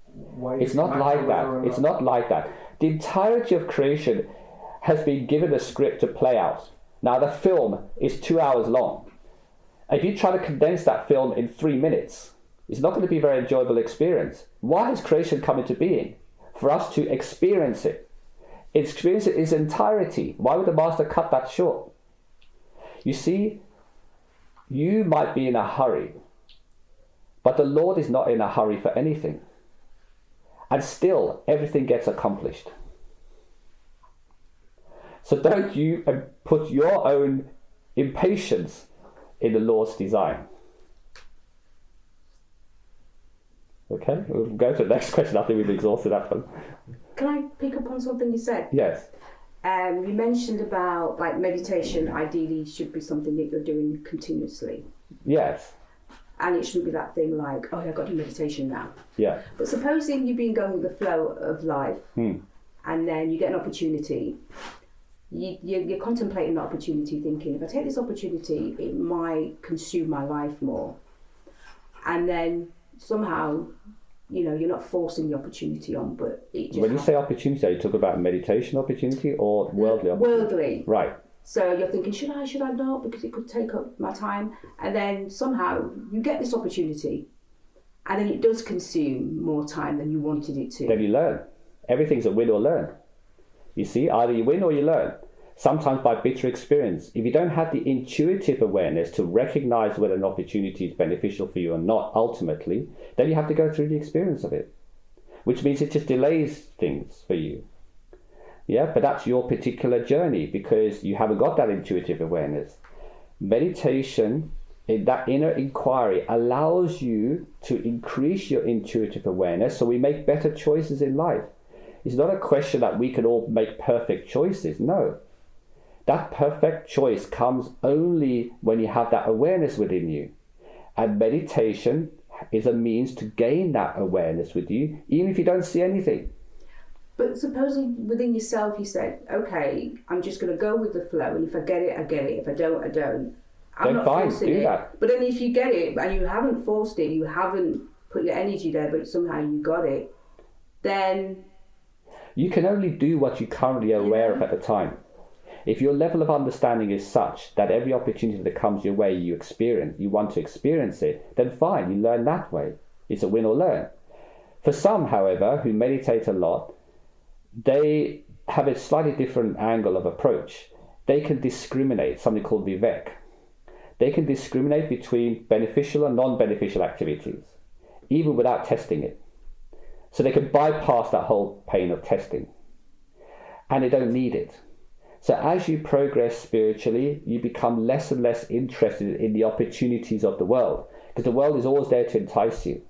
Why it's not like that. It's not like that. The entirety of creation has been given a script to play out. Now the film is 2 hours long. If you try to condense that film in 3 minutes, it's not going to be a very enjoyable experience. Why has creation come into being? For us to experience it. Experience it in its entirety. Why would the master cut that short? You see, you might be in a hurry, but the Lord is not in a hurry for anything. And still, everything gets accomplished. So don't you put your own impatience in the Lord's design. Okay, we'll go to the next question. I think we've exhausted that one. Can I pick up on something you said? Yes. You mentioned about like meditation ideally should be something that you're doing continuously. Yes. And it shouldn't be that thing like, oh, I've got to do meditation now. Yeah. But supposing you've been going with the flow of life and then you get an opportunity, you're contemplating the opportunity, thinking, if I take this opportunity, it might consume my life more. And then somehow, you're not forcing the opportunity on, but it just... When you say opportunity, are you talking about meditation opportunity or worldly opportunity? Worldly. Right. So you're thinking, should I not? Because it could take up my time. And then somehow you get this opportunity and then it does consume more time than you wanted it to. Then you learn. Everything's a win or learn. You see, either you win or you learn. Sometimes by bitter experience. If you don't have the intuitive awareness to recognize whether an opportunity is beneficial for you or not, ultimately, then you have to go through the experience of it. Which means it just delays things for you. Yeah, but that's your particular journey because you haven't got that intuitive awareness. Meditation, in that inner inquiry, allows you to increase your intuitive awareness so we make better choices in life. It's not a question that we can all make perfect choices. No. That perfect choice comes only when you have that awareness within you. And meditation is a means to gain that awareness with you, even if you don't see anything. But supposing within yourself you said, okay, I'm just going to go with the flow, and if I get it, I get it. If I don't, I don't. I'm not forcing it. That. But then if you get it and you haven't forced it, you haven't put your energy there, but somehow you got it, then... You can only do what you're currently aware of at the time. If your level of understanding is such that every opportunity that comes your way you want to experience it, then fine, you learn that way. It's a win or learn. For some, however, who meditate a lot, they have a slightly different angle of approach. They can discriminate, something called vivek. They can discriminate between beneficial and non-beneficial activities, even without testing it. So they can bypass that whole pain of testing. And they don't need it. So as you progress spiritually, you become less and less interested in the opportunities of the world, because the world is always there to entice you.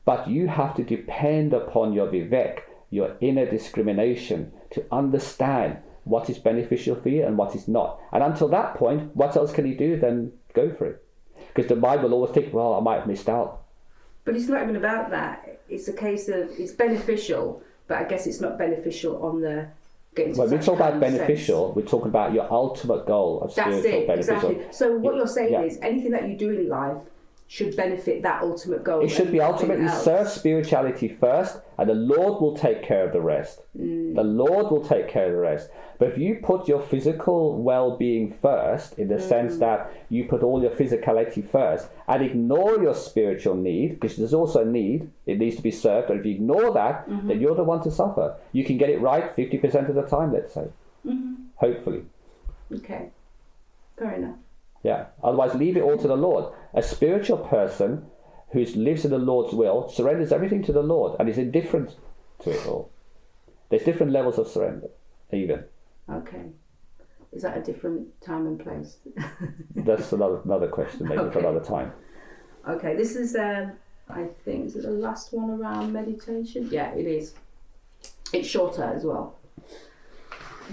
But you have to depend upon your vivek, your inner discrimination, to understand what is beneficial for you and what is not. And until that point, what else can you do than go for it? Because the mind will always think, well, I might have missed out. But it's not even about that. It's a case of, it's beneficial, but I guess it's not beneficial on the getting to When we touch talk about hands beneficial, sense. we're talking about your ultimate goal of That's spiritual it, beneficial. exactly. So what you're saying Yeah. is anything that you do in life should benefit that ultimate goal. It should and be nothing ultimately else. serve spirituality first, and the Lord will take care of the rest. The Lord will take care of the rest. But if you put your physical well-being first, in the sense that you put all your physicality first, and ignore your spiritual need, because there's also a need, it needs to be served, but if you ignore that, then you're the one to suffer. You can get it right 50% of the time, let's say. Hopefully. Okay, fair enough. Yeah. Otherwise, leave it all to the Lord. A spiritual person who lives in the Lord's will surrenders everything to the Lord and is indifferent to it all. There's different levels of surrender, even. Okay. Is that a different time and place? That's another question, maybe for Okay. another time. Okay, this is, I think, is it the last one around meditation? Yeah, it is. It's shorter as well.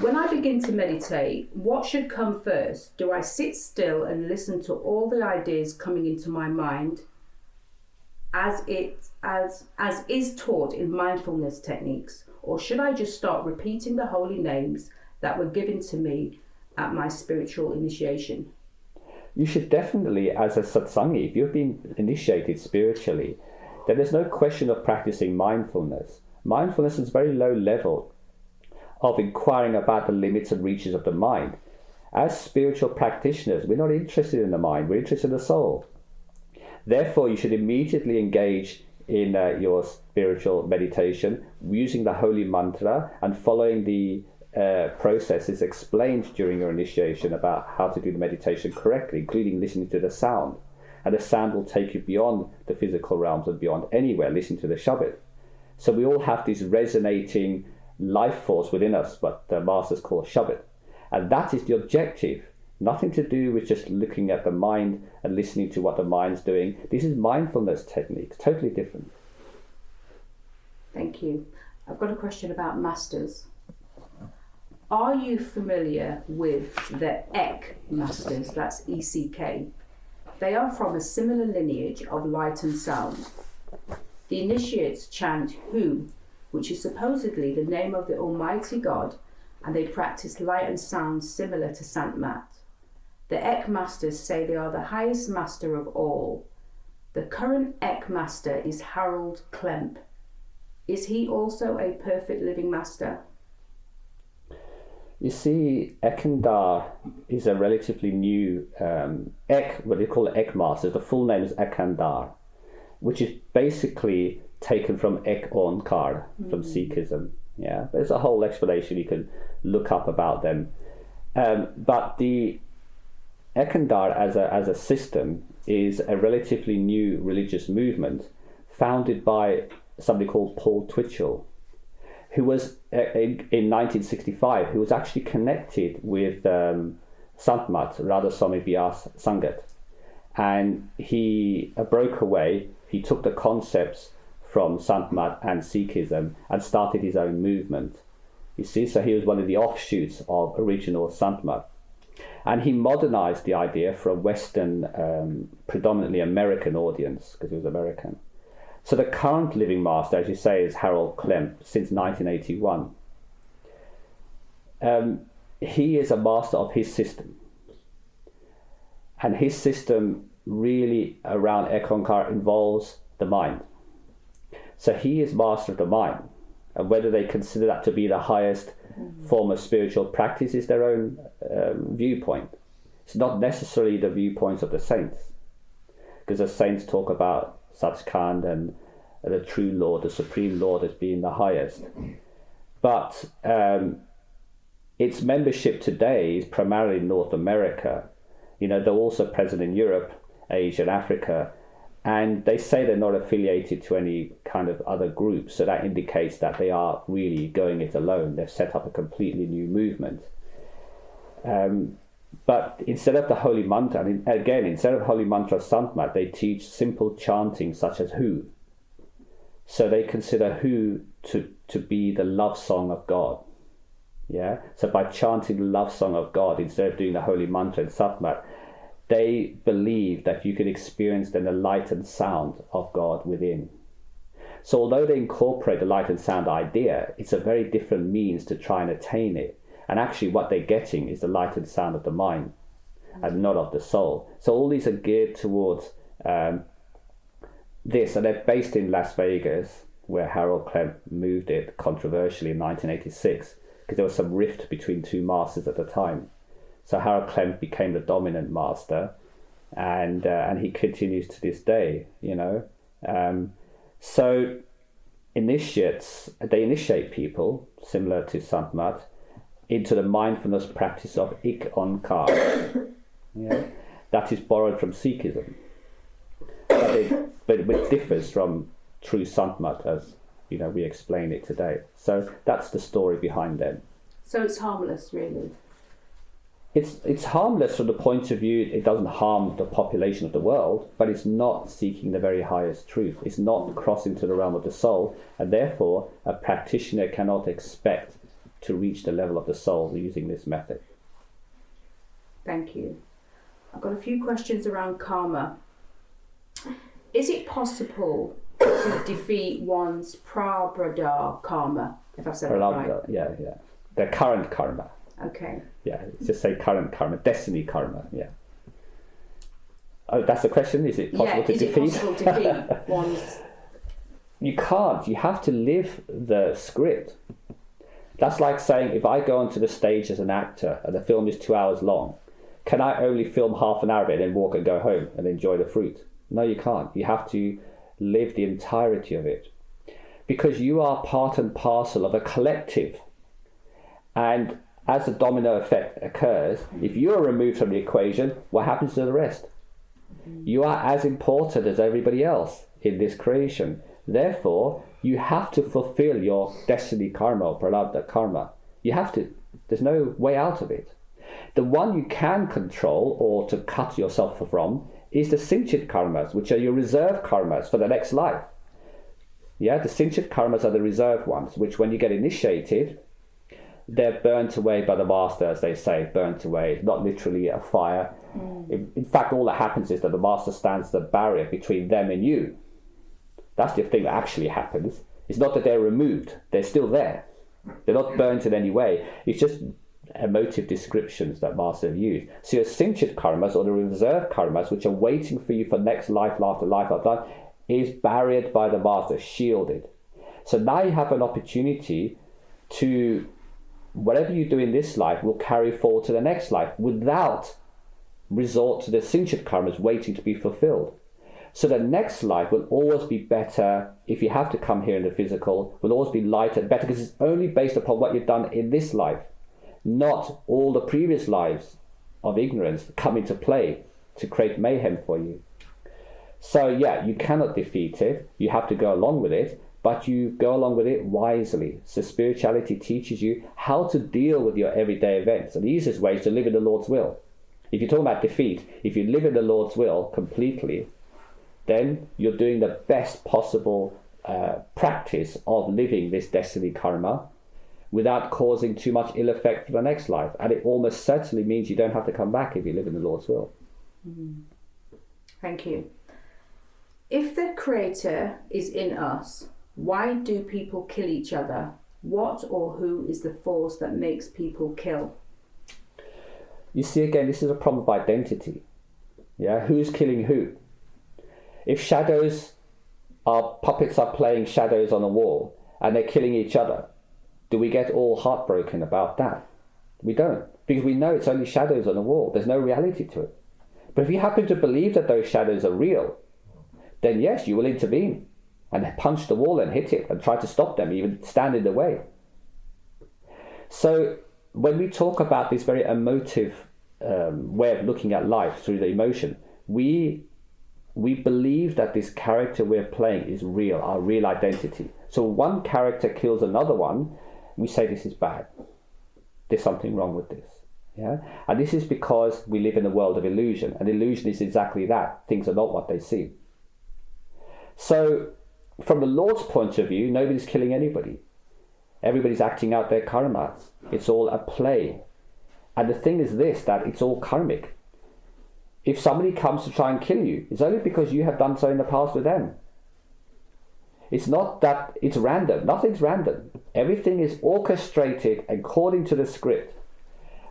When I begin to meditate, what should come first? Do I sit still and listen to all the ideas coming into my mind as is taught in mindfulness techniques? Or should I just start repeating the holy names that were given to me at my spiritual initiation? You should definitely, as a satsangi, if you've been initiated spiritually, then there's no question of practicing mindfulness. Mindfulness is very low level of inquiring about the limits and reaches of the mind. As spiritual practitioners, we're not interested in the mind, we're interested in the soul. Therefore, you should immediately engage in your spiritual meditation using the holy mantra and following the processes explained during your initiation about how to do the meditation correctly, including listening to the sound. And the sound will take you beyond the physical realms and beyond anywhere, listening to the Shabbat. So we all have this resonating life force within us, what the masters call Shabbat. And that is the objective. Nothing to do with just looking at the mind and listening to what the mind's doing. This is mindfulness techniques, totally different. Thank you. I've got a question about masters. Are you familiar with the Ek masters? That's ECK. They are from a similar lineage of light and sound. The initiates chant Hu, which is supposedly the name of the Almighty God, and they practice light and sound similar to Sant. The Ek masters say they are the highest master of all. The current Ek master is Harold Klemp. Is he also a perfect living master? You see, Ekandar is a relatively new Ek, what they call Ek master. The full name is Ekandar, which is basically taken from Ek Onkar, from Sikhism. Yeah, there's a whole explanation you can look up about them. But the Ekandar as a system is a relatively new religious movement founded by somebody called Paul Twitchell, who was in 1965, who was actually connected with Sant Radha Swami Vyas Sangat. And he broke away, he took the concepts from Sant and Sikhism and started his own movement. You see, so he was one of the offshoots of original Sant. And he modernized the idea for a Western, predominantly American audience, because he was American. So the current living master, as you say, is Harold Klemp since 1981. He is a master of his system. And his system really around Ekonkar involves the mind. So he is master of the mind. And whether they consider that to be the highest form of spiritual practice is their own viewpoint. It's not necessarily the viewpoints of the saints. Because the saints talk about Satgurus and the true Lord, the Supreme Lord, as being the highest. But its membership today is primarily North America. You know, they're also present in Europe, Asia and Africa, and they say they're not affiliated to any kind of other group, so that indicates that they are really going it alone. They've set up a completely new movement. But instead of the holy mantra, instead of holy mantra Santmat, they teach simple chanting such as Hu. So they consider Hu to be the love song of God. Yeah. So by chanting the love song of God instead of doing the holy mantra in Santmat, they believe that you can experience then the light and sound of God within. So although they incorporate the light and sound idea, it's a very different means to try and attain it. And actually what they're getting is the light and sound of the mind and not of the soul. So all these are geared towards this, and they're based in Las Vegas, where Harold Klemp moved it controversially in 1986, because there was some rift between two masters at the time. So Harold Klemp became the dominant master, and he continues to this day, you know. So initiates, they initiate people, similar to Sant, into the mindfulness practice of ik-onkar. Yeah, that is borrowed from Sikhism, but it differs from true Sant, as you know we explain it today. So that's the story behind them. So it's harmless, really. It's harmless from the point of view it doesn't harm the population of the world, but it's not seeking the very highest truth. It's not crossing to the realm of the soul, and therefore a practitioner cannot expect to reach the level of the soul using this method. Thank you. I've got a few questions around karma. Is it possible to defeat one's prabhrata karma, if I've said that right? Yeah. The current karma. Okay. Yeah, just say current karma, destiny karma, yeah. Oh, that's the question? Is it possible to defeat? Is it possible to defeat one's... You can't. You have to live the script. That's like saying, if I go onto the stage as an actor and the film is 2 hours long, can I only film half an hour of it and then walk and go home and enjoy the fruit? No, you can't. You have to live the entirety of it. Because you are part and parcel of a collective. And as the domino effect occurs, if you are removed from the equation, what happens to the rest? You are as important as everybody else in this creation. Therefore, you have to fulfill your destiny karma or prarabdha karma. You have to. There's no way out of it. The one you can control or to cut yourself from is the sinchit karmas, which are your reserve karmas for the next life. Yeah, the sinchit karmas are the reserve ones, which when you get initiated, they're burnt away by the master, as they say, burnt away, not literally a fire. In fact, all that happens is that the master stands the barrier between them and you. That's the thing that actually happens. It's not that they're removed, they're still there. They're not burnt in any way. It's just emotive descriptions that master have used. So your sinchit karmas, or the reserve karmas, which are waiting for you for next life after life after life, is barriered by the master, shielded. So now you have an opportunity to, whatever you do in this life will carry forward to the next life without resort to the sinchit karmas waiting to be fulfilled. So the next life will always be better. If you have to come here in the physical, will always be lighter, better, because it's only based upon what you've done in this life, not all the previous lives of ignorance come into play to create mayhem for you. So yeah, you cannot defeat it. You have to go along with it, but you go along with it wisely. So spirituality teaches you how to deal with your everyday events. And the easiest way is to live in the Lord's will. If you're talking about defeat, if you live in the Lord's will completely, then you're doing the best possible practice of living this destiny karma without causing too much ill effect for the next life. And it almost certainly means you don't have to come back if you live in the Lord's will. Thank you. If the Creator is in us, why do people kill each other? What or who is the force that makes people kill? You see, again, this is a problem of identity. Yeah, who's killing who? If puppets are playing shadows on a wall and they're killing each other, do we get all heartbroken about that? We don't, because we know it's only shadows on the wall. There's no reality to it. But if you happen to believe that those shadows are real, then yes, you will intervene and punch the wall and hit it and try to stop them, even stand in the way. So when we talk about this very emotive way of looking at life through the emotion, we believe that this character we're playing is real, our real identity. So one character kills another one, we say this is bad. There's something wrong with this. Yeah, and this is because we live in a world of illusion, and illusion is exactly that. Things are not what they seem. So from the Lord's point of view, nobody's killing anybody. Everybody's acting out their karma. It's all a play. And the thing is this, that it's all karmic. If somebody comes to try and kill you, it's only because you have done so in the past with them. It's not that it's random. Nothing's random. Everything is orchestrated according to the script.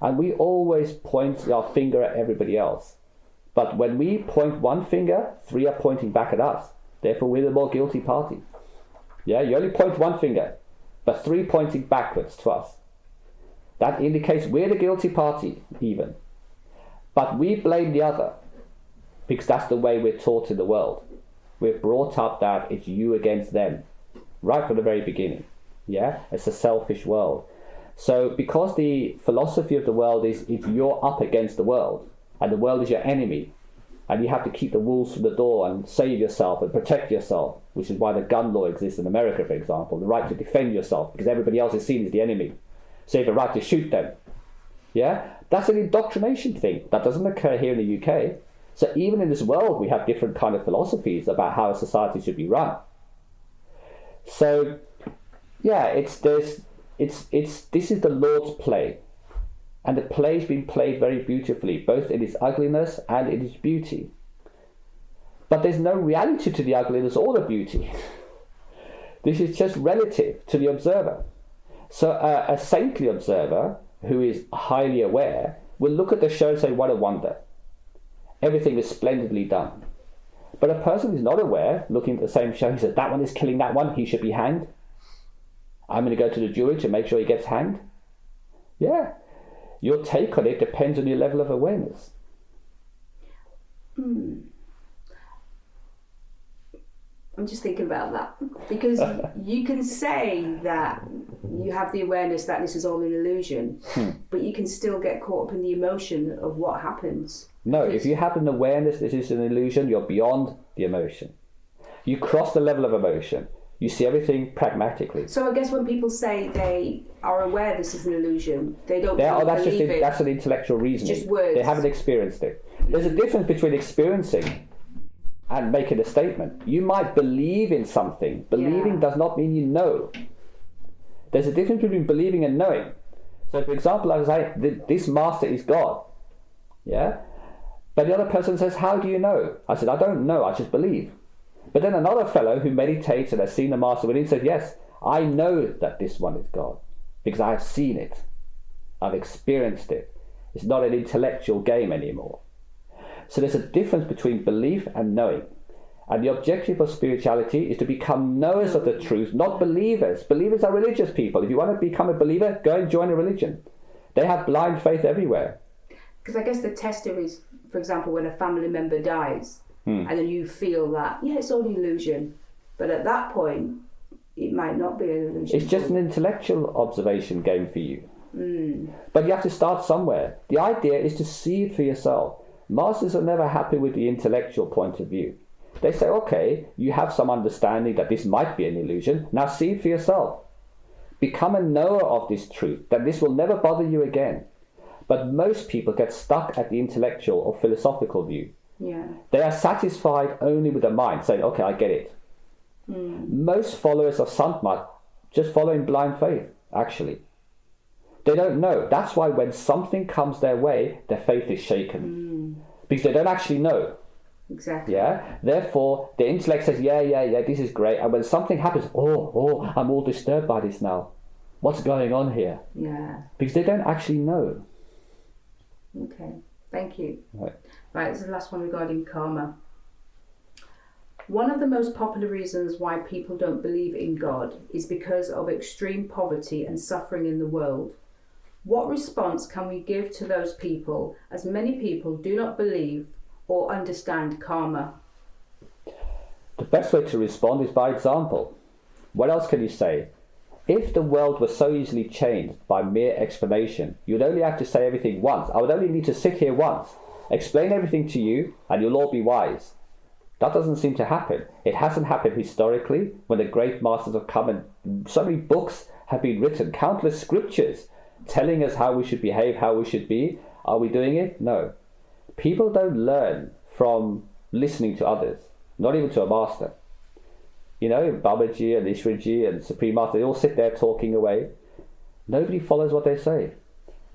And we always point our finger at everybody else. But when we point one finger, 3 are pointing back at us. Therefore, we're the more guilty party. Yeah, you only point one finger, but 3 pointing backwards to us. That indicates we're the guilty party, even. But we blame the other, because that's the way we're taught in the world. We're brought up that it's you against them, right from the very beginning. Yeah, it's a selfish world. So because the philosophy of the world is if you're up against the world, and the world is your enemy, and you have to keep the wolves from the door and save yourself and protect yourself, which is why the gun law exists in America, for example, the right to defend yourself, because everybody else is seen as the enemy. So you have the right to shoot them. Yeah, that's an indoctrination thing. That doesn't occur here in the UK. So even in this world, we have different kind of philosophies about how a society should be run. So, yeah, this is the Lord's play. And the play's been played very beautifully, both in its ugliness and in its beauty. But there's no reality to the ugliness or the beauty. This is just relative to the observer. So a saintly observer, who is highly aware, will look at the show and say, what a wonder. Everything is splendidly done. But a person who's not aware, looking at the same show, he says, that one is killing that one, he should be hanged. I'm going to go to the jury to make sure he gets hanged. Yeah. Your take on it depends on your level of awareness. I'm just thinking about that. Because you can say that you have the awareness that this is all an illusion, but you can still get caught up in the emotion of what happens. No, if you have an awareness this is an illusion, you're beyond the emotion. You cross the level of emotion. You see everything pragmatically. So I guess when people say they are aware this is an illusion, they don't really believe it. That's an intellectual reasoning. Just words. They haven't experienced it. There's a difference between experiencing and making a statement. You might believe in something. Believing does not mean you know. There's a difference between believing and knowing. So for example, I was like, this master is God. Yeah? But the other person says, how do you know? I said, I don't know, I just believe. But then another fellow who meditates and has seen the master within said, yes, I know that this one is God because I have seen it. I've experienced it. It's not an intellectual game anymore. So there's a difference between belief and knowing. And the objective of spirituality is to become knowers of the truth, not believers. Believers are religious people. If you want to become a believer, go and join a religion. They have blind faith everywhere. Because I guess the tester is, for example, when a family member dies, and then you feel that, it's all an illusion. But at that point, it might not be an illusion. It's just an intellectual observation game for you. But you have to start somewhere. The idea is to see it for yourself. Masters are never happy with the intellectual point of view. They say, okay, you have some understanding that this might be an illusion. Now see it for yourself. Become a knower of this truth, that this will never bother you again. But most people get stuck at the intellectual or philosophical view. Yeah. They are satisfied only with the mind, saying, okay, I get it. Most followers of Sant just follow in blind faith, actually. They don't know. That's why when something comes their way, their faith is shaken. Because they don't actually know. Exactly. Yeah. Therefore, the intellect says, yeah, this is great. And when something happens, I'm all disturbed by this now. What's going on here? Yeah. Because they don't actually know. Okay. Thank you. Right, this is the last one regarding karma. One of the most popular reasons why people don't believe in God is because of extreme poverty and suffering in the world. What response can we give to those people, as many people do not believe or understand karma? The best way to respond is by example. What else can you say? If the world was so easily changed by mere explanation, you'd only have to say everything once. I would only need to sit here once, explain everything to you, and you'll all be wise. That doesn't seem to happen. It hasn't happened historically when the great masters have come and so many books have been written, countless scriptures telling us how we should behave, how we should be. Are we doing it? No. People don't learn from listening to others, not even to a master. You know, Babaji and Ishwarji and Supreme Master, they all sit there talking away. Nobody follows what they say.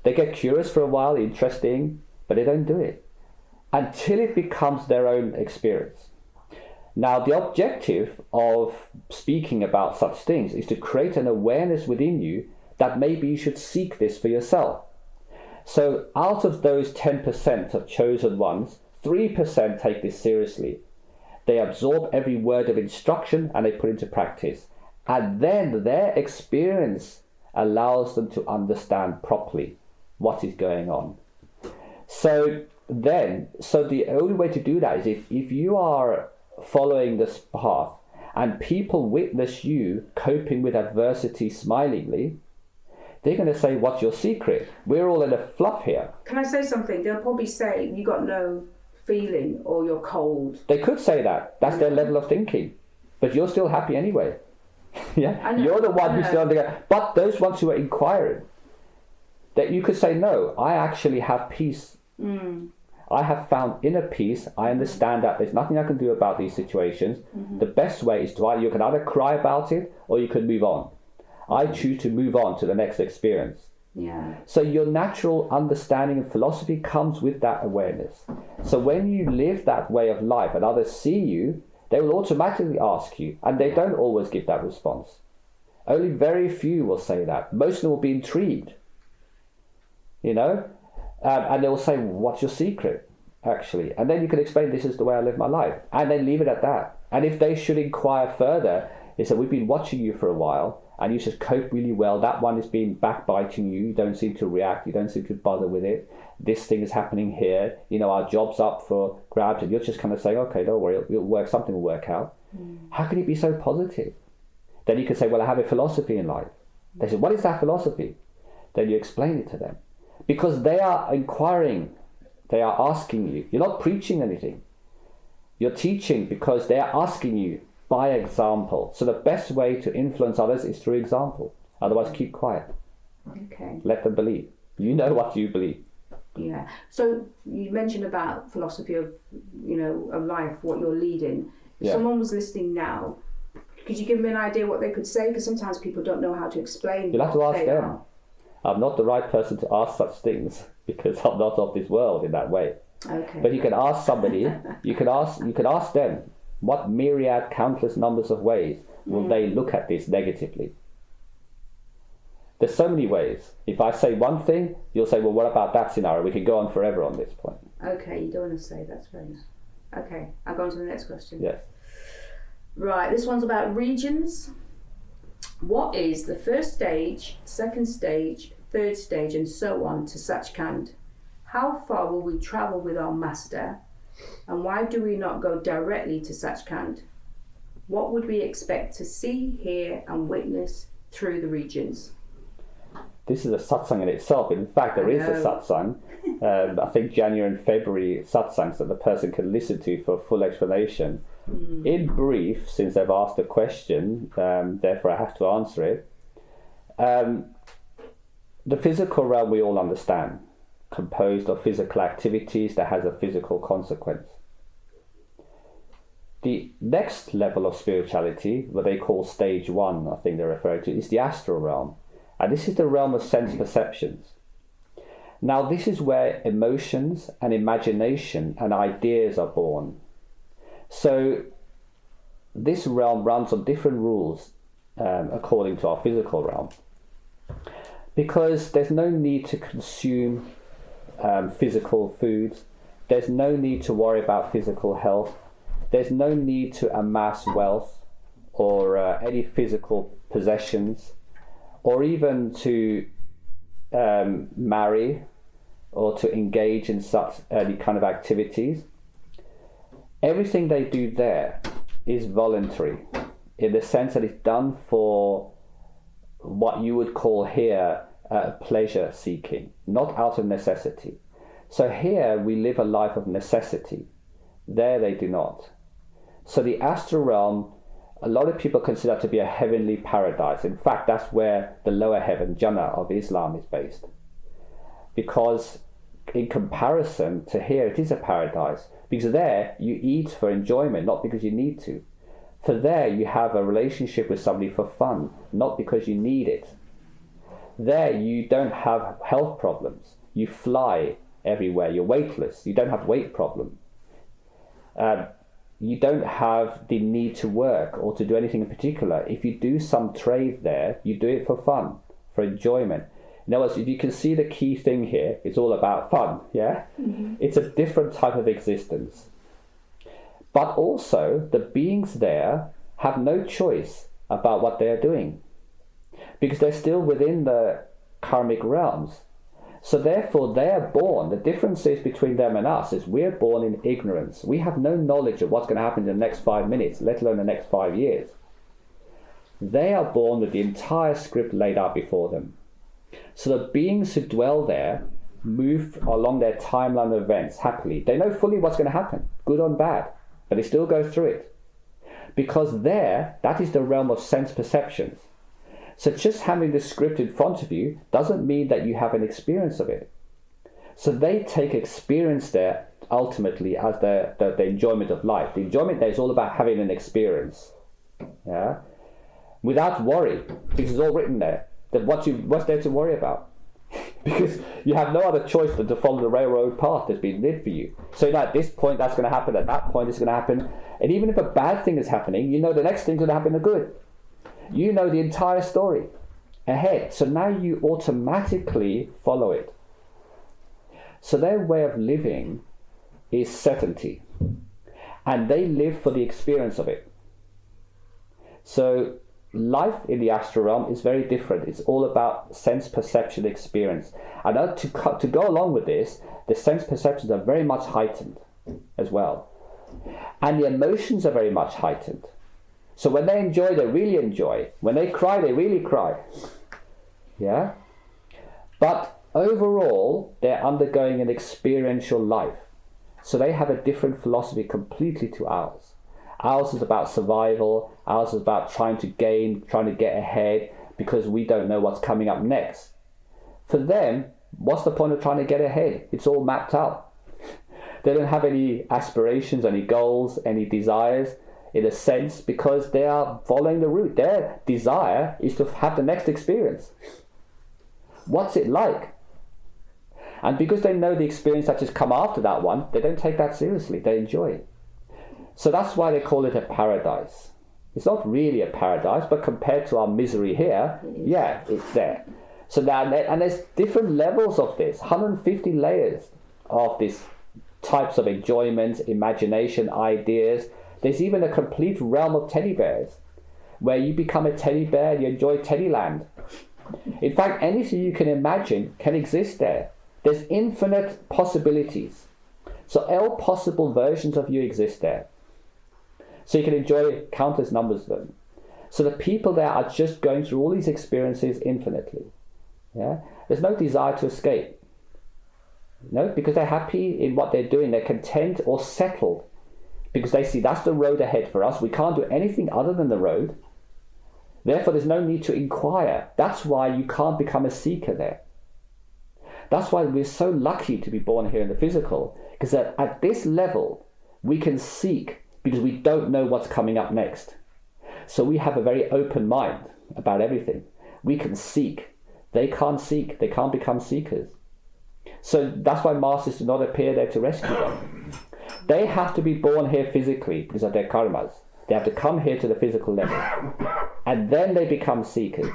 They get curious for a while, interesting, but they don't do it until it becomes their own experience. Now, the objective of speaking about such things is to create an awareness within you that maybe you should seek this for yourself. So out of those 10% of chosen ones, 3% take this seriously. They absorb every word of instruction and they put into practice. And then their experience allows them to understand properly what is going on. So the only way to do that is if you are following this path and people witness you coping with adversity smilingly, they're going to say, what's your secret? We're all in a fluff here. Can I say something? They'll probably say, you got no feeling or you're cold. They could say that. That's their level of thinking. But you're still happy anyway. Yeah, you're the one who's still there. But those ones who are inquiring, that you could say, no, I actually have peace. I have found inner peace. I understand that there's nothing I can do about these situations. The best way is to you can either cry about it or you can move on. I choose to move on to the next experience. Yeah. So your natural understanding and philosophy comes with that awareness. So when you live that way of life and others see you, they will automatically ask you, and they don't always give that response. Only very few will say that. Most of them will be intrigued, and they will say, what's your secret, actually? And then you can explain, this is the way I live my life, and then leave it at that. And if they should inquire further, they say, we've been watching you for a while, and you just cope really well. That one has been backbiting you. You don't seem to react. You don't seem to bother with it. This thing is happening here. Our job's up for grabs, and you're just kind of saying, okay, don't worry, it'll work. Something will work out. How can you be so positive? Then you can say, well, I have a philosophy in life. They say, what is that philosophy? Then you explain it to them. Because they are inquiring. They are asking you. You're not preaching anything. You're teaching because they are asking you by example. So the best way to influence others is through example. Otherwise, keep quiet. Okay. Let them believe. You know what you believe. Yeah. So you mentioned about philosophy of, of life, what you're leading. If someone was listening now, could you give them an idea what they could say? Because sometimes people don't know how to explain. You'll have to ask them. I'm not the right person to ask such things because I'm not of this world in that way. Okay. But you can ask somebody. You can ask them. What myriad, countless numbers of ways will they look at this negatively? There's so many ways. If I say one thing, you'll say, well, what about that scenario? We could go on forever on this point. Okay, you don't want to say, that's fair enough. Okay, I'll go on to the next question. Yes. Right, this one's about regions. What is the first stage, second stage, third stage, and so on to Satgurus? How far will we travel with our master? And why do we not go directly to Satgurus? What would we expect to see, hear, and witness through the regions? This is a satsang in itself. In fact, there is a satsang. I think January and February satsangs that the person can listen to for a full explanation. In brief, since they've asked a question, therefore I have to answer it. The physical realm we all understand, composed of physical activities that has a physical consequence. The next level of spirituality, what they call stage 1, I think they're referring to, is the astral realm. And this is the realm of sense perceptions. Now, this is where emotions and imagination and ideas are born. So this realm runs on different rules according to our physical realm. Because there's no need to consume physical foods. There's no need to worry about physical health. There's no need to amass wealth or any physical possessions, or even to marry or to engage in such any kind of activities. Everything they do there is voluntary, in the sense that it's done for what you would call here pleasure seeking, not out of necessity. So here we live a life of necessity. There they do not. So the astral realm, a lot of people consider to be a heavenly paradise. In fact, that's where the lower heaven, Jannah of Islam, is based. Because in comparison to here, it is a paradise. Because there, you eat for enjoyment, not because you need to. For there, you have a relationship with somebody for fun, not because you need it. There, you don't have health problems. You fly everywhere. You're weightless. You don't have weight problem. you don't have the need to work or to do anything in particular. If you do some trade there, you do it for fun, for enjoyment. In other words, if you can see the key thing here, it's all about fun, yeah? Mm-hmm. It's a different type of existence. But also, the beings there have no choice about what they're doing, because they're still within the karmic realms. So therefore, they're born. The difference is between them and us is we're born in ignorance. We have no knowledge of what's going to happen in the next 5 minutes, let alone the next 5 years. They are born with the entire script laid out before them. So the beings who dwell there move along their timeline of events happily. They know fully what's going to happen, good or bad, but they still go through it. Because there, that is the realm of sense perceptions. So just having the script in front of you doesn't mean that you have an experience of it. So they take experience there ultimately as the enjoyment of life. The enjoyment there is all about having an experience, yeah, without worry, because it's all written there. That what's there to worry about? Because you have no other choice than to follow the railroad path that's been lit for you. So at this point that's going to happen, at that point it's going to happen, and even if a bad thing is happening, you know the next thing's going to happen a good. You know the entire story ahead. So now you automatically follow it. So their way of living is certainty. And they live for the experience of it. So life in the astral realm is very different. It's all about sense perception experience. And to go along with this, the sense perceptions are very much heightened as well. And the emotions are very much heightened. So when they enjoy, they really enjoy. When they cry, they really cry. Yeah? But overall, they're undergoing an experiential life. So they have a different philosophy completely to ours. Ours is about survival. Ours is about trying to gain, trying to get ahead, because we don't know what's coming up next. For them, what's the point of trying to get ahead? It's all mapped out. They don't have any aspirations, any goals, any desires, in a sense, because they are following the route. Their desire is to have the next experience. What's it like? And because they know the experience that has come after that one, they don't take that seriously. They enjoy it. So that's why they call it a paradise. It's not really a paradise, but compared to our misery here, yeah, it's there. So now, and there's different levels of this, 150 layers of these types of enjoyment, imagination, ideas. There's even a complete realm of teddy bears, where you become a teddy bear and you enjoy Teddyland. In fact, anything you can imagine can exist there. There's infinite possibilities. So all possible versions of you exist there. So you can enjoy countless numbers of them. So the people there are just going through all these experiences infinitely. Yeah? There's no desire to escape. No, because they're happy in what they're doing. They're content or settled, because they see that's the road ahead for us. We can't do anything other than the road. Therefore, there's no need to inquire. That's why you can't become a seeker there. That's why we're so lucky to be born here in the physical, because at this level, we can seek because we don't know what's coming up next. So we have a very open mind about everything. We can seek. They can't seek. They can't become seekers. So that's why masters do not appear there to rescue them. They have to be born here physically because of their karmas. They have to come here to the physical level. And then they become seekers.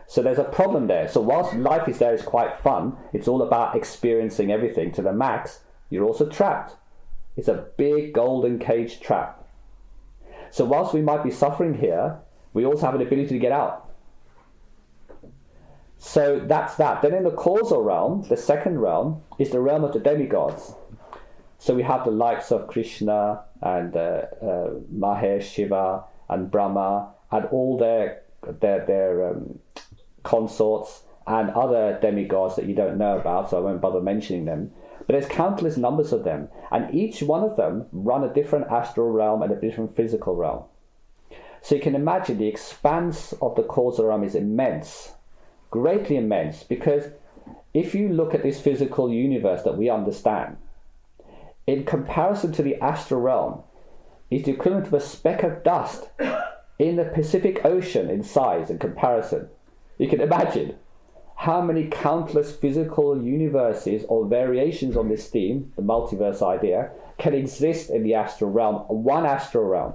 So there's a problem there. So whilst life is there is quite fun, it's all about experiencing everything to the max, you're also trapped. It's a big golden cage trap. So whilst we might be suffering here, we also have an ability to get out. So that's that. Then in the causal realm, the second realm, is the realm of the demigods. So we have the likes of Krishna and Mahesh, Shiva and Brahma and all their consorts and other demigods that you don't know about, so I won't bother mentioning them. But there's countless numbers of them, and each one of them run a different astral realm and a different physical realm. So you can imagine the expanse of the causal realm is immense, greatly immense, because if you look at this physical universe that we understand, in comparison to the astral realm, is the equivalent of a speck of dust in the Pacific Ocean in size and comparison. You can imagine how many countless physical universes or variations on this theme, the multiverse idea, can exist in the astral realm, one astral realm.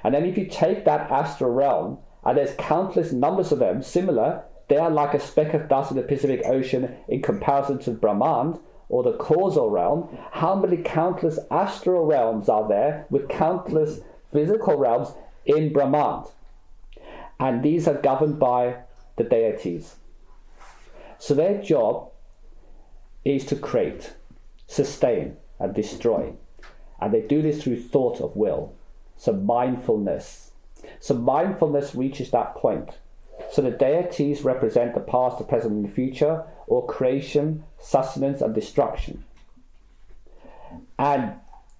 And then if you take that astral realm, and there's countless numbers of them, similar, they are like a speck of dust in the Pacific Ocean in comparison to Brahman, or the causal realm. How many countless astral realms are there with countless physical realms in Brahman? And these are governed by the deities. So their job is to create, sustain, and destroy. And they do this through thought of will. So mindfulness. So mindfulness reaches that point. So the deities represent the past, the present, and the future, or creation, sustenance, and destruction. And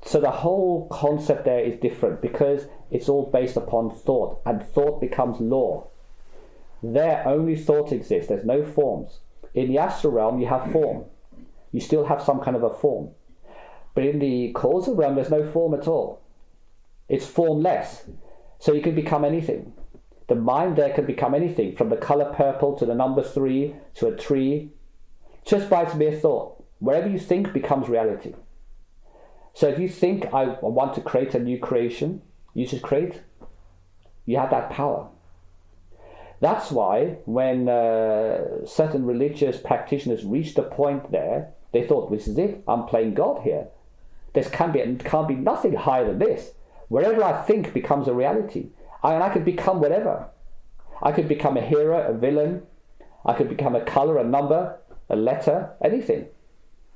so the whole concept there is different because it's all based upon thought, and thought becomes law. There only thought exists, there's no forms. In the astral realm you have form. You still have some kind of a form. But in the causal realm there's no form at all. It's formless. So you can become anything. The mind there can become anything, from the color purple to the number 3 to a tree, just by its mere thought. Wherever you think becomes reality. So if you think, I want to create a new creation, you just create. You have that power. That's why when certain religious practitioners reached a point there, they thought, this is it, I'm playing God here. There can't be nothing higher than this. Wherever I think becomes a reality. And I could become whatever. I could become a hero, a villain. I could become a color, a number, a letter, anything.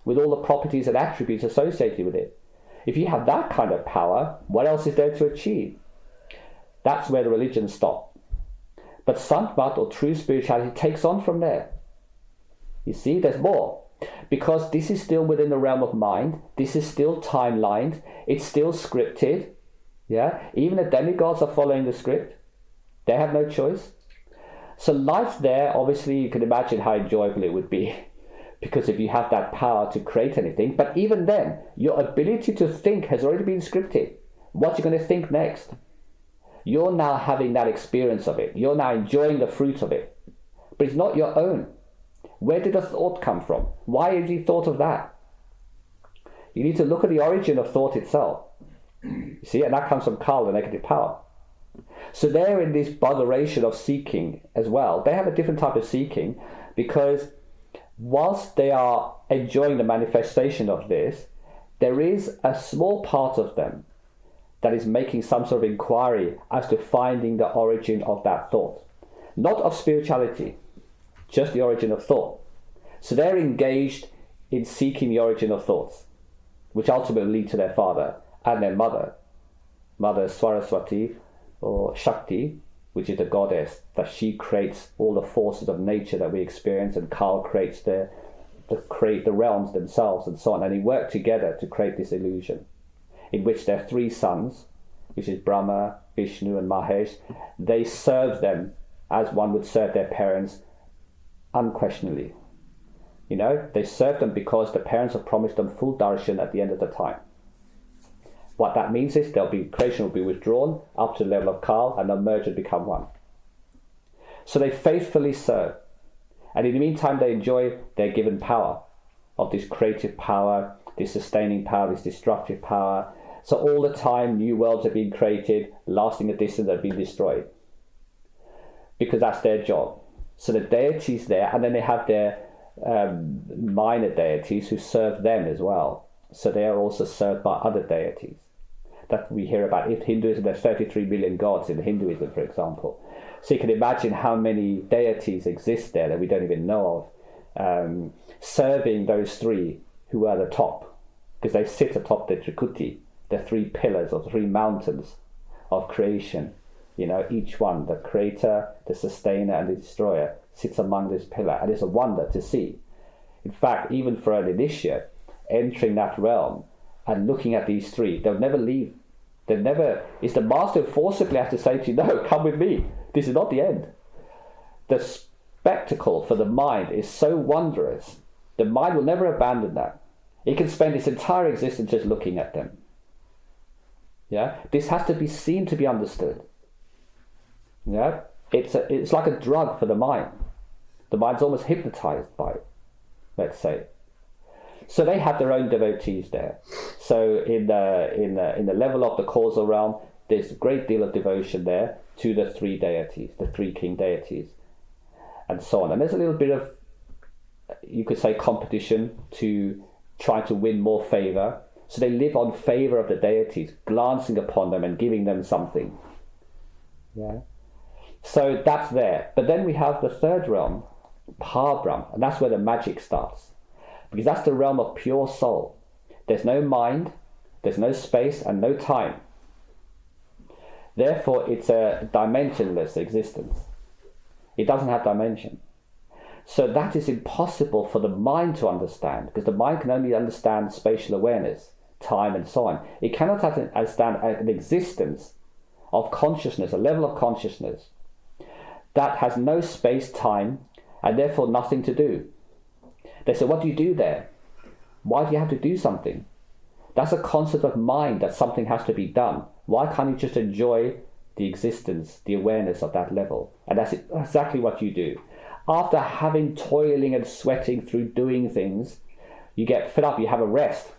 With all the properties and attributes associated with it. If you have that kind of power, what else is there to achieve? That's where the religions stop. But Sant Mat, or true spirituality, takes on from there. You see, there's more. Because this is still within the realm of mind. This is still timelined. It's still scripted. Yeah, even the demigods are following the script. They have no choice. So life there, obviously, you can imagine how enjoyable it would be. Because if you have that power to create anything, but even then, your ability to think has already been scripted. What you're going to think next. You're now having that experience of it. You're now enjoying the fruit of it. But it's not your own. Where did the thought come from? Why has he thought of that? You need to look at the origin of thought itself. You see, and that comes from Kal, the negative power. So they're in this botheration of seeking as well. They have a different type of seeking because whilst they are enjoying the manifestation of this, there is a small part of them that is making some sort of inquiry as to finding the origin of that thought. Not of spirituality, just the origin of thought. So they're engaged in seeking the origin of thoughts, which ultimately lead to their father and their mother. Mother Saraswati, or Shakti, which is the goddess, that she creates all the forces of nature that we experience, and Kal creates the realms themselves and so on. And they work together to create this illusion, in which their 3 sons, which is Brahma, Vishnu and Mahesh, they serve them as one would serve their parents unquestionably. You know, they serve them because the parents have promised them full darshan at the end of the time. What that means is creation will be withdrawn up to the level of Kal and they'll merge and become one. So they faithfully serve. And in the meantime, they enjoy their given power of this creative power, this sustaining power, this destructive power. So all the time, new worlds are being created, lasting a distance are being destroyed. Because that's their job. So the deities there, and then they have their minor deities who serve them as well. So they are also served by other deities that we hear about. In Hinduism, there's 33 million gods in Hinduism, for example. So you can imagine how many deities exist there that we don't even know of, serving those 3 who are the top, because they sit atop the Trikuti, the 3 pillars or 3 mountains of creation. You know, each one, the creator, the sustainer, and the destroyer, sits among this pillar, and it's a wonder to see. In fact, even for an initiate, entering that realm and looking at these 3, they'll never leave. It's the master who forcibly has to say to you, no, come with me. This is not the end. The spectacle for the mind is so wondrous. The mind will never abandon that. It can spend its entire existence just looking at them. Yeah, this has to be seen to be understood. Yeah, it's like a drug for the mind. The mind's almost hypnotized by it, let's say. So they have their own devotees there. So in the level of the causal realm, there's a great deal of devotion there to the three deities, the three king deities, and so on. And there's a little bit of, you could say, competition to try to win more favor. So they live on favor of the deities, glancing upon them and giving them something. Yeah. So that's there. But then we have the third realm, Parbrahm, and that's where the magic starts. Because that's the realm of pure soul. There's no mind, there's no space and no time. Therefore, it's a dimensionless existence. It doesn't have dimension. So that is impossible for the mind to understand, because the mind can only understand spatial awareness, time and so on. It cannot understand an existence of consciousness, a level of consciousness that has no space, time, and therefore nothing to do. They say, what do you do there? Why do you have to do something? That's a concept of mind, that something has to be done. Why can't you just enjoy the existence, the awareness of that level? And that's exactly what you do. After having toiling and sweating through doing things, you get fed up, you have a rest.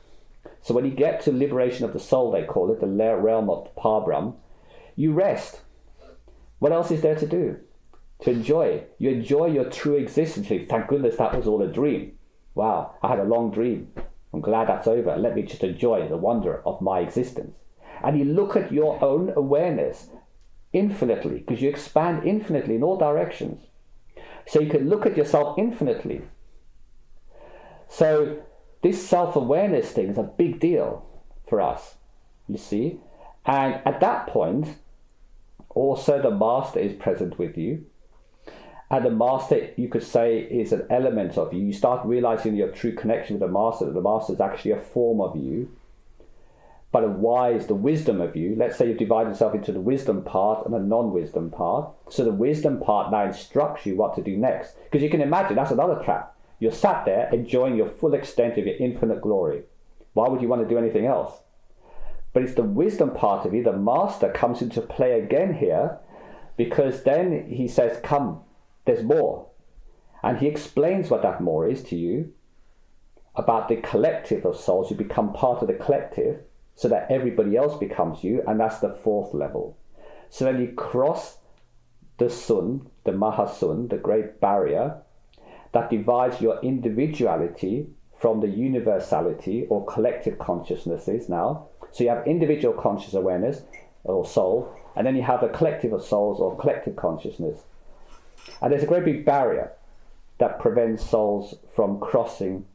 So when you get to liberation of the soul, they call it, the realm of Parbrahm, you rest. What else is there to do? To enjoy. You enjoy your true existence. Thank goodness that was all a dream. Wow, I had a long dream. I'm glad that's over. Let me just enjoy the wonder of my existence. And you look at your own awareness infinitely, because you expand infinitely in all directions. So you can look at yourself infinitely. So this self-awareness thing is a big deal for us, you see. And at that point, also the master is present with you. And the master, you could say, is an element of you. You start realizing your true connection with the master, that the master is actually a form of you, but the wisdom of you. Let's say you divide yourself into the wisdom part and the non-wisdom part. So the wisdom part now instructs you what to do next. Because you can imagine, that's another trap. You're sat there enjoying your full extent of your infinite glory. Why would you want to do anything else? But it's the wisdom part of you, the master, comes into play again here, because then he says, come, there's more. And he explains what that more is to you, about the collective of souls. You become part of the collective, so that everybody else becomes you, and that's the fourth level. So then you cross the Sun, the Mahasun, the great barrier, that divides your individuality from the universality or collective consciousnesses now. So you have individual conscious awareness, or soul, and then you have a collective of souls, or collective consciousness. And there's a great big barrier that prevents souls from crossing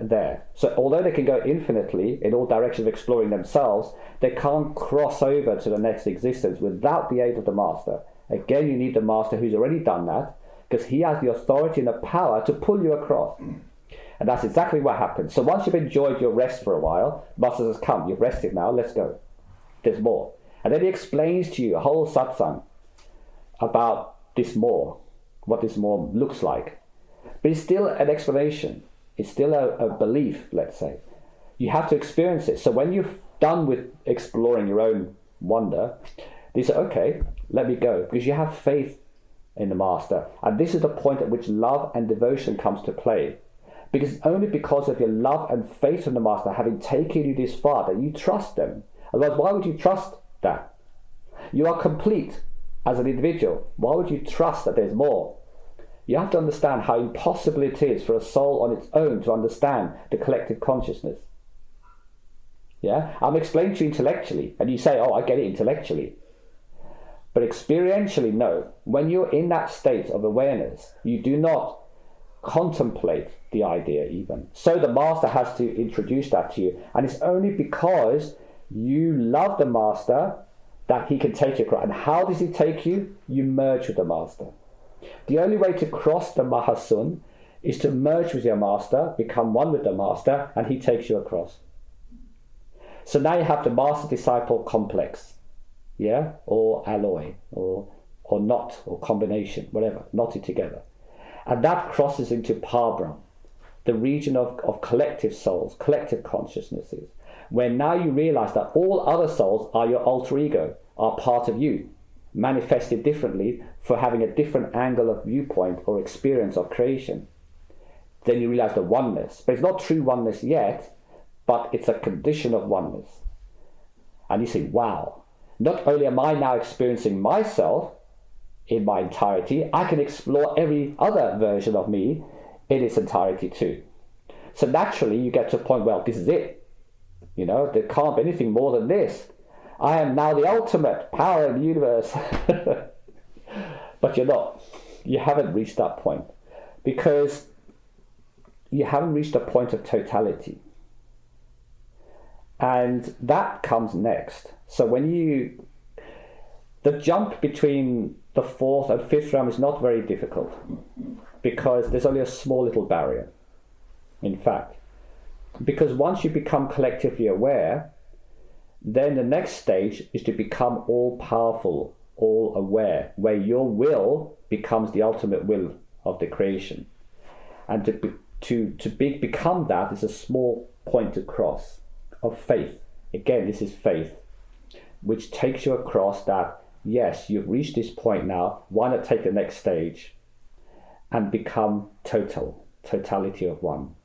there. So although they can go infinitely in all directions of exploring themselves, they can't cross over to the next existence without the aid of the master. Again, you need the master who's already done that, because he has the authority and the power to pull you across. And that's exactly what happens. So once you've enjoyed your rest for a while, master says, come, you've rested now, let's go. There's more. And then he explains to you a whole satsang about this more, what this more looks like. But it's still an explanation. It's still a belief, let's say. You have to experience it. So when you're done with exploring your own wonder, you say, okay, let me go. Because you have faith in the master. And this is the point at which love and devotion comes to play. Because it's only because of your love and faith in the master, having taken you this far, that you trust them. Otherwise, why would you trust that? You are complete as an individual. Why would you trust that there's more? You have to understand how impossible it is for a soul on its own to understand the collective consciousness. Yeah, I'm explaining to you intellectually, and you say, oh, I get it intellectually. But experientially, no. When you're in that state of awareness, you do not contemplate the idea even. So the master has to introduce that to you, and it's only because you love the master that he can take you across. And how does he take you? You merge with the master. The only way to cross the Mahasun is to merge with your master, become one with the master, and he takes you across. So now you have the master-disciple complex, yeah, or alloy, or knot, or combination, whatever, knotted together. And that crosses into Parbrahm, the region of collective souls, collective consciousnesses, where now you realize that all other souls are your alter ego, are part of you. manifested differently for having a different angle of viewpoint or experience of creation. Then you realize the oneness. But it's not true oneness yet, but it's a condition of oneness. And you say, wow, not only am I now experiencing myself in my entirety, I can explore every other version of me in its entirety too. So naturally you get to a point, well, this is it. You know, there can't be anything more than this. I am now the ultimate power in the universe. But you're not. You haven't reached that point. Because you haven't reached a point of totality. And that comes next. So the jump between the fourth and fifth realm is not very difficult, because there's only a small little barrier, in fact. Because once you become collectively aware, then the next stage is to become all-powerful, all-aware, where your will becomes the ultimate will of the creation. And to become that is a small point to cross of faith. Again, this is faith, which takes you across that, yes, you've reached this point now, why not take the next stage and become totality of one.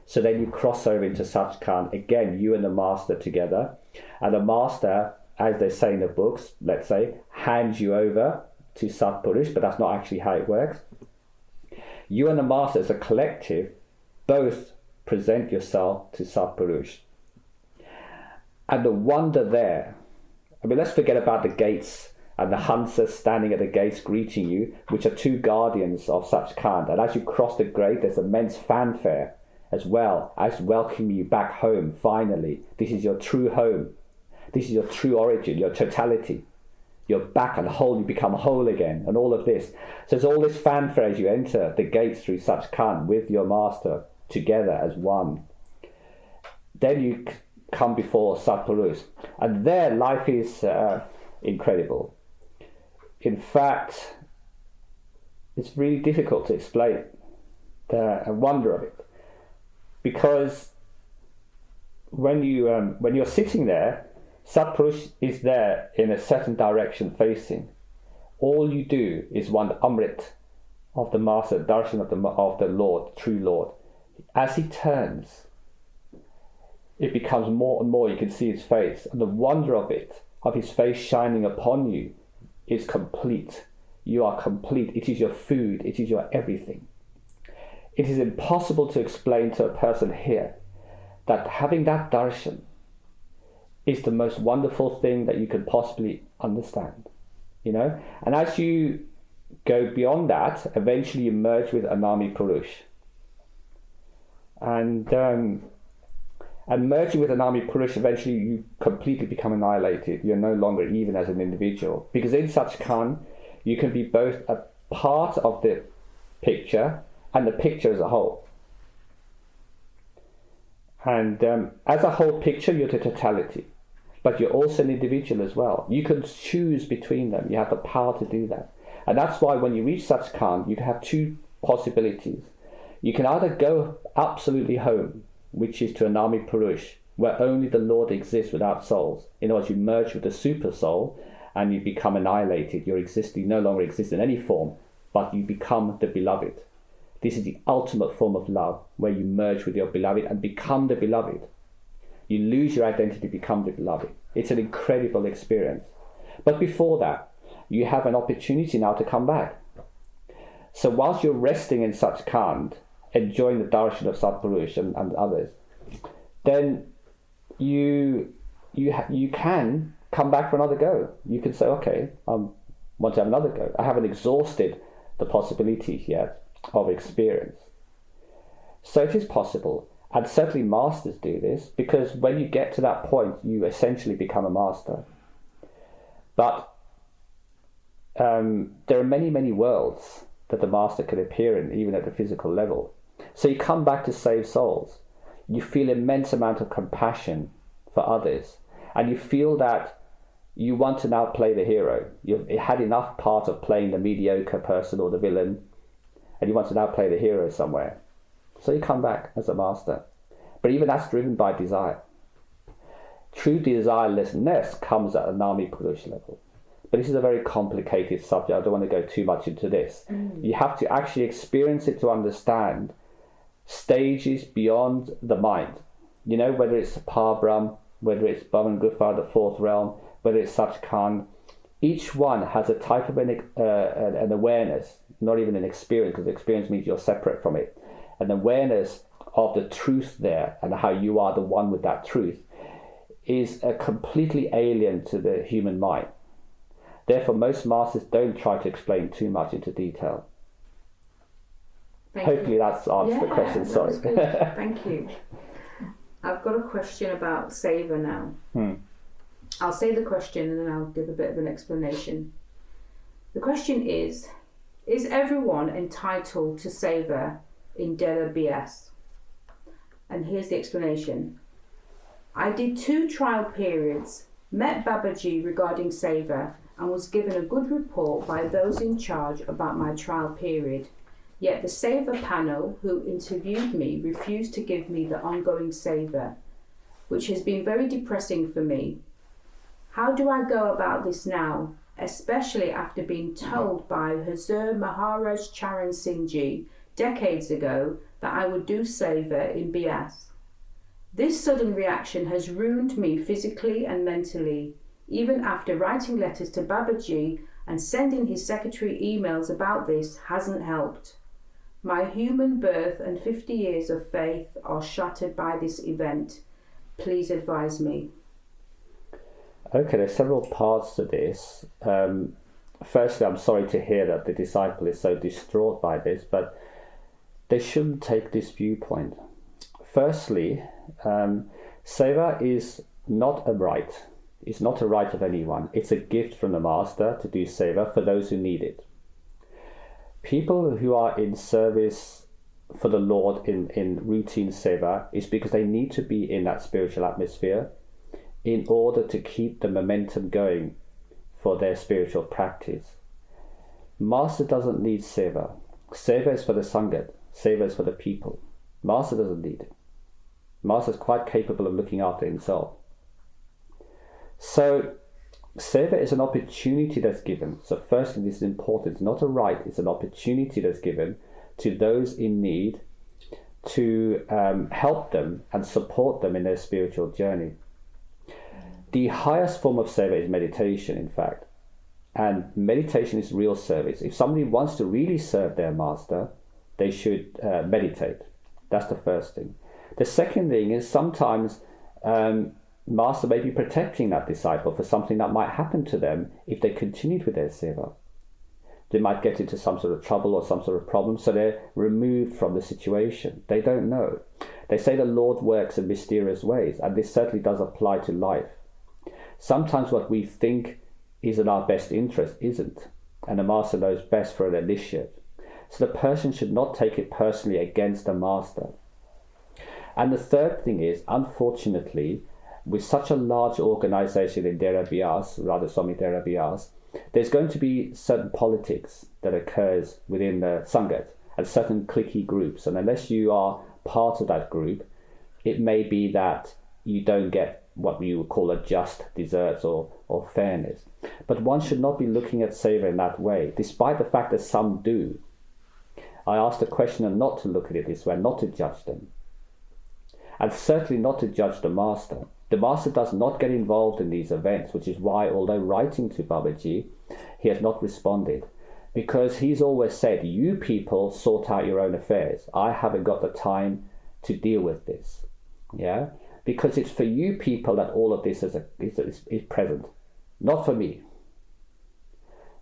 So then you cross over into Satgurus, again, you and the master together. And the master, as they say in the books, let's say, hands you over to Satgurus, but that's not actually how it works. You and the master as a collective both present yourself to Satgurus. And the wonder there, I mean, let's forget about the gates and the hunters standing at the gates greeting you, which are two guardians of Satgurus. And as you cross the gate, there's immense fanfare as well as welcoming you back home, finally. This is your true home. This is your true origin, your totality. You're back and whole, you become whole again, and all of this. So there's all this fanfare as you enter the gates through Satgurus with your master together as one. Then you come before Satgurus, and there life is incredible. In fact, it's really difficult to explain the wonder of it. Because when you're sitting there, Satgurus is there in a certain direction facing. All you do is want Amrit of the Master, Darshan of the Lord, true Lord. As he turns, it becomes more and more, you can see his face. And the wonder of it, of his face shining upon you, is complete. You are complete. It is your food. It is your everything. It is impossible to explain to a person here that having that darshan is the most wonderful thing that you could possibly understand, you know. And as you go beyond that, eventually you merge with Anami Purush. And merging with Anami Purush, eventually you completely become annihilated. You're no longer even as an individual. Because in Satgurus, you can be both a part of the picture and the picture as a whole. And as a whole picture, you're the totality. But you're also an individual as well. You can choose between them. You have the power to do that. And that's why when you reach Satgurus, you can have two possibilities. You can either go absolutely home, which is to Anami Purush, where only the Lord exists without souls. In other words, you merge with the super soul and you become annihilated. You no longer exist in any form, but you become the beloved. This is the ultimate form of love, where you merge with your beloved and become the beloved. You lose your identity, become the beloved. It's an incredible experience. But before that, you have an opportunity now to come back. So whilst you're resting in Satgurus, enjoying the darshan of Satgurus and others, then you can come back for another go. You can say, okay, I want to have another go. I haven't exhausted the possibilities yet of experience. So it is possible, and certainly masters do this, because when you get to that point, you essentially become a master. But there are many, many worlds that the master can appear in, even at the physical level. So you come back to save souls. You feel immense amount of compassion for others, and you feel that you want to now play the hero. You've had enough part of playing the mediocre person or the villain, and you want to now play the hero somewhere. So you come back as a master. But even that's driven by desire. True desirelessness comes at a Nami Purush level. but this is a very complicated subject. I don't want to go too much into this. You have to actually experience it to understand stages beyond the mind. You know, whether it's Par-Brahm, whether it's Bhavan Gufa, the fourth realm, whether it's Satgurus, each one has a type of an awareness, not even an experience, because experience means you're separate from it. An awareness of the truth there and how you are the one with that truth is a completely alien to the human mind. Therefore, most masters don't try to explain too much into detail. Hopefully that's answered the question. Sorry. That was good. Thank you. I've got a question about seva now. I'll say the question and then I'll give a bit of an explanation. The question is everyone entitled to seva in Dera BS? And here's the explanation. I did 2 trial periods, met Babaji regarding seva, and was given a good report by those in charge about my trial period. Yet the seva panel who interviewed me refused to give me the ongoing seva, which has been very depressing for me. How do I go about this now, especially after being told by Hazur Maharaj Charan Singh Ji decades ago that I would do seva in Bias? This sudden reaction has ruined me physically and mentally, even after writing letters to Babaji and sending his secretary emails about this hasn't helped. My human birth and 50 years of faith are shattered by this event. Please advise me. Okay, there's several parts to this. Firstly, I'm sorry to hear that the disciple is so distraught by this, but they shouldn't take this viewpoint. Firstly, seva is not a right. It's not a right of anyone. It's a gift from the master to do seva for those who need it. People who are in service for the Lord in routine seva is because they need to be in that spiritual atmosphere in order to keep the momentum going for their spiritual practice. Master doesn't need seva. Seva is for the Sangat. Seva is for the people. Master doesn't need it. Master is quite capable of looking after himself. So seva is an opportunity that's given. So firstly, this is important. It's not a right. It's an opportunity that's given to those in need to help them and support them in their spiritual journey. The highest form of seva is meditation, in fact. And meditation is real service. If somebody wants to really serve their master, they should meditate. That's the first thing. The second thing is sometimes master may be protecting that disciple for something that might happen to them if they continued with their seva. They might get into some sort of trouble or some sort of problem, so they're removed from the situation. They don't know. They say the Lord works in mysterious ways, and this certainly does apply to life. Sometimes what we think is in our best interest isn't, and the master knows best for an initiate. So the person should not take it personally against the master. And the third thing is, unfortunately, with such a large organization in Dera Bias, Radha Swami Dera Bias, there's going to be certain politics that occurs within the Sangat and certain cliquey groups. And unless you are part of that group, it may be that you don't get what you would call a just deserts or fairness. But one should not be looking at seva in that way, despite the fact that some do. I asked the questioner not to look at it this way, not to judge them. And certainly not to judge the master. The master does not get involved in these events, which is why, although writing to Babaji, he has not responded. Because he's always said, you people sort out your own affairs. I haven't got the time to deal with this. Yeah? Because it's for you people that all of this is present, not for me.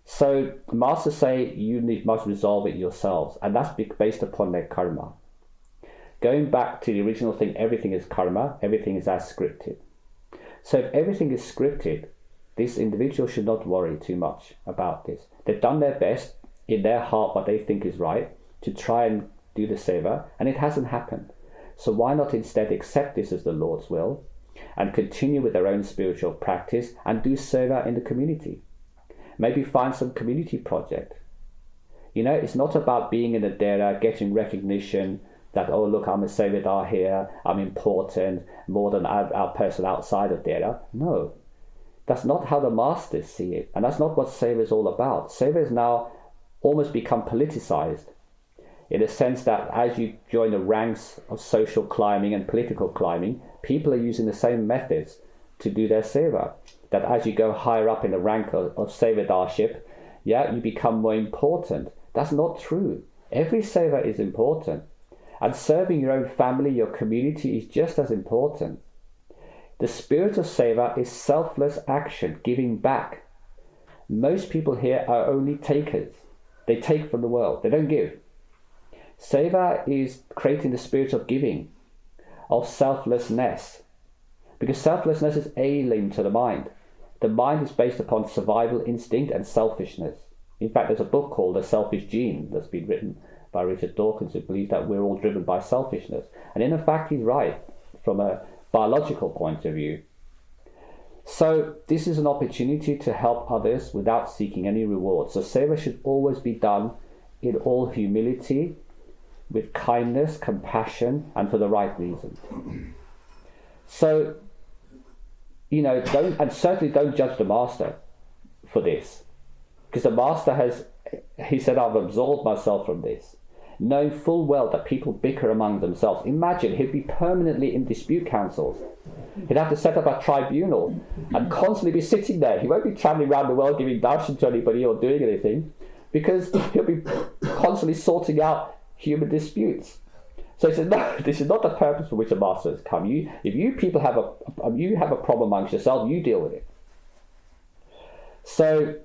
So masters say you must resolve it yourselves, and that's based upon their karma. Going back to the original thing, everything is karma, everything is as scripted. So if everything is scripted, this individual should not worry too much about this. They've done their best in their heart, what they think is right, to try and do the seva, and it hasn't happened. So why not instead accept this as the Lord's will and continue with their own spiritual practice and do seva in the community? Maybe find some community project. You know, it's not about being in the Dera, getting recognition that, oh look, I'm a Sevadar here, I'm important, more than our person outside of Dera. No. That's not how the masters see it. And that's not what Seva is all about. Seva has now almost become politicized, in a sense that as you join the ranks of social climbing and political climbing, people are using the same methods to do their seva. That as you go higher up in the rank of sevadarship, you become more important. That's not true. Every seva is important. And serving your own family, your community is just as important. The spirit of seva is selfless action, giving back. Most people here are only takers. They take from the world. They don't give. Seva is creating the spirit of giving, of selflessness. Because selflessness is alien to the mind. The mind is based upon survival instinct and selfishness. In fact, there's a book called The Selfish Gene that's been written by Richard Dawkins, who believes that we're all driven by selfishness. And in fact, he's right from a biological point of view. So this is an opportunity to help others without seeking any reward. So seva should always be done in all humility, with kindness, compassion, and for the right reason. So, certainly don't judge the master for this. Because the master he said, I've absolved myself from this. Knowing full well that people bicker among themselves. Imagine, he'd be permanently in dispute councils. He'd have to set up a tribunal and constantly be sitting there. He won't be travelling around the world giving darshan to anybody or doing anything, because he'll be constantly sorting out human disputes. So he said, no, this is not the purpose for which a master has come. If you people have a problem amongst yourselves, you deal with it. So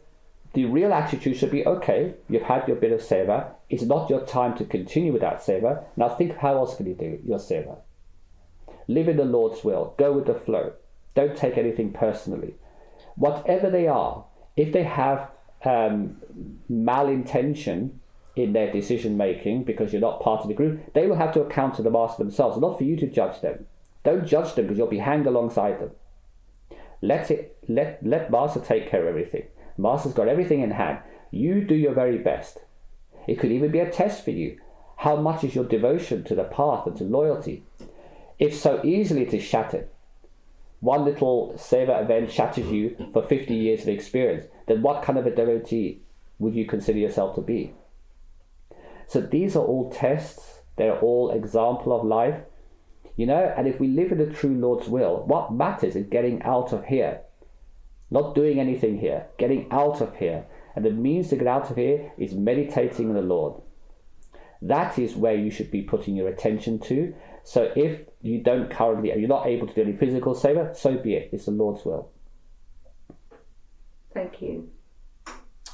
the real attitude should be, okay, you've had your bit of seva. It's not your time to continue with that seva. Now think, how else can you do your seva? Live in the Lord's will. Go with the flow. Don't take anything personally. Whatever they are, if they have malintention in their decision making because you're not part of the group, they will have to account to the master themselves, not for you to judge them. Don't judge them because you'll be hanged alongside them. Let master take care of everything. Master's got everything in hand. You do your very best. It could even be a test for you. How much is your devotion to the path and to loyalty? If so easily it is shattered, one little seva event shatters you for 50 years of experience, then what kind of a devotee would you consider yourself to be? So these are all tests. They're all example of life. And if we live in the true Lord's will, what matters is getting out of here. Not doing anything here, getting out of here. And the means to get out of here is meditating on the Lord. That is where you should be putting your attention to. So if you don't currently, you're not able to do any physical seva, so be it. It's the Lord's will. Thank you.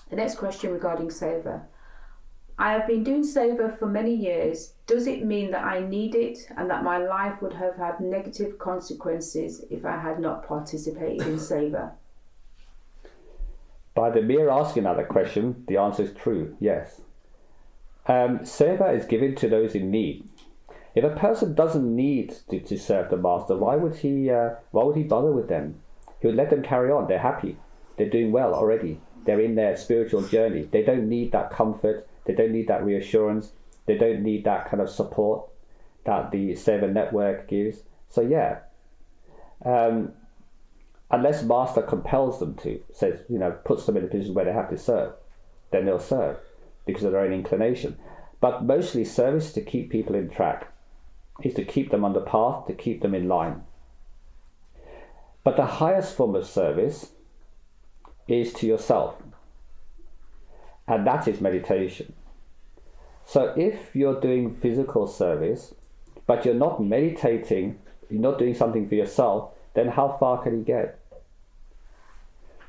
The next question regarding seva. I have been doing seva for many years. Does it mean that I need it and that my life would have had negative consequences if I had not participated in seva? By the mere asking that question, the answer is true, yes. Seva is given to those in need. If a person doesn't need to serve the master, why would he bother with them? He would let them carry on. They're happy. They're doing well already. They're in their spiritual journey. They don't need that comfort. They don't need that reassurance. They don't need that kind of support that the seva network gives. So unless master compels them to, says, puts them in a position where they have to serve, then they'll serve because of their own inclination. But mostly service is to keep people in track, is to keep them on the path, to keep them in line. But the highest form of service is to yourself, and that is meditation. So if you're doing physical service, but you're not meditating, you're not doing something for yourself, then how far can you get?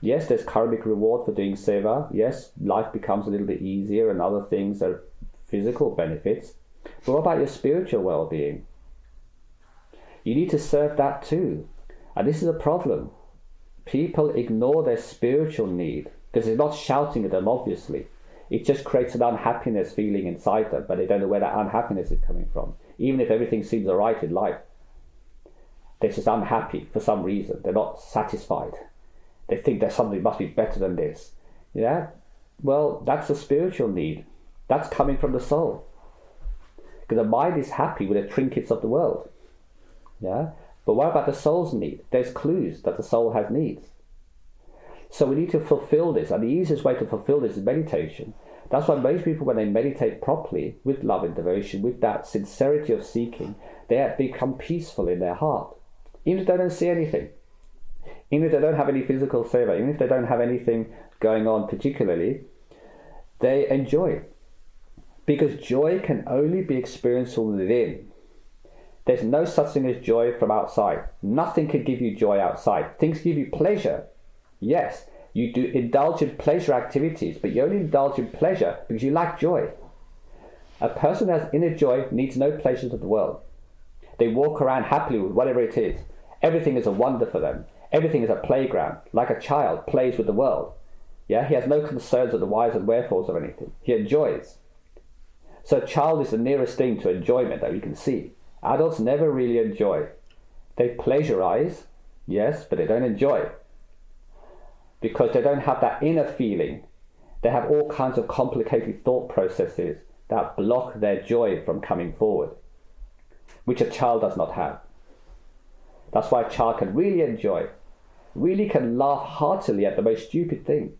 Yes, there's karmic reward for doing seva. Yes, life becomes a little bit easier and other things are physical benefits. But what about your spiritual well-being? You need to serve that too. And this is a problem. People ignore their spiritual need because they're not shouting at them, obviously. It just creates an unhappiness feeling inside them, but they don't know where that unhappiness is coming from. Even if everything seems all right in life, they're just unhappy for some reason. They're not satisfied. They think there's something must be better than this. Yeah? Well, that's a spiritual need. That's coming from the soul. Because the mind is happy with the trinkets of the world. Yeah? But what about the soul's need? There's clues that the soul has needs. So we need to fulfill this, and the easiest way to fulfill this is meditation. That's why most people, when they meditate properly, with love and devotion, with that sincerity of seeking, they become peaceful in their heart. Even if they don't see anything, even if they don't have any physical seva, even if they don't have anything going on particularly, they enjoy. Because joy can only be experienced from within. There's no such thing as joy from outside. Nothing can give you joy outside. Things give you pleasure. Yes, you do indulge in pleasure activities, but you only indulge in pleasure because you lack joy. A person who has inner joy needs no pleasures of the world. They walk around happily with whatever it is. Everything is a wonder for them. Everything is a playground, like a child plays with the world. Yeah, he has no concerns of the whys and wherefores of anything. He enjoys. So a child is the nearest thing to enjoyment that we can see. Adults never really enjoy. They pleasurize, yes, but they don't enjoy. Because they don't have that inner feeling. They have all kinds of complicated thought processes that block their joy from coming forward, which a child does not have. That's why a child can really enjoy, really can laugh heartily at the most stupid thing.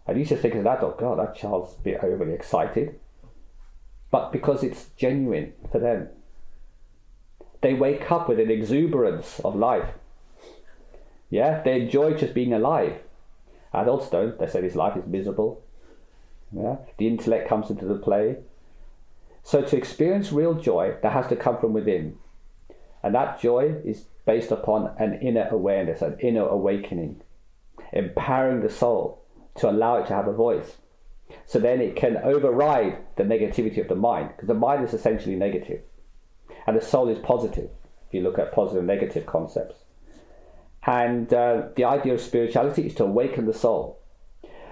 I used to think as an adult, God, that child's a bit overly excited. But because it's genuine for them. They wake up with an exuberance of life. Yeah, they enjoy just being alive. Adults don't. They say this life is miserable. Yeah, the intellect comes into the play. So to experience real joy, that has to come from within. And that joy is based upon an inner awareness, an inner awakening, empowering the soul to allow it to have a voice. So then it can override the negativity of the mind, because the mind is essentially negative. And the soul is positive, if you look at positive and negative concepts. And the idea of spirituality is to awaken the soul.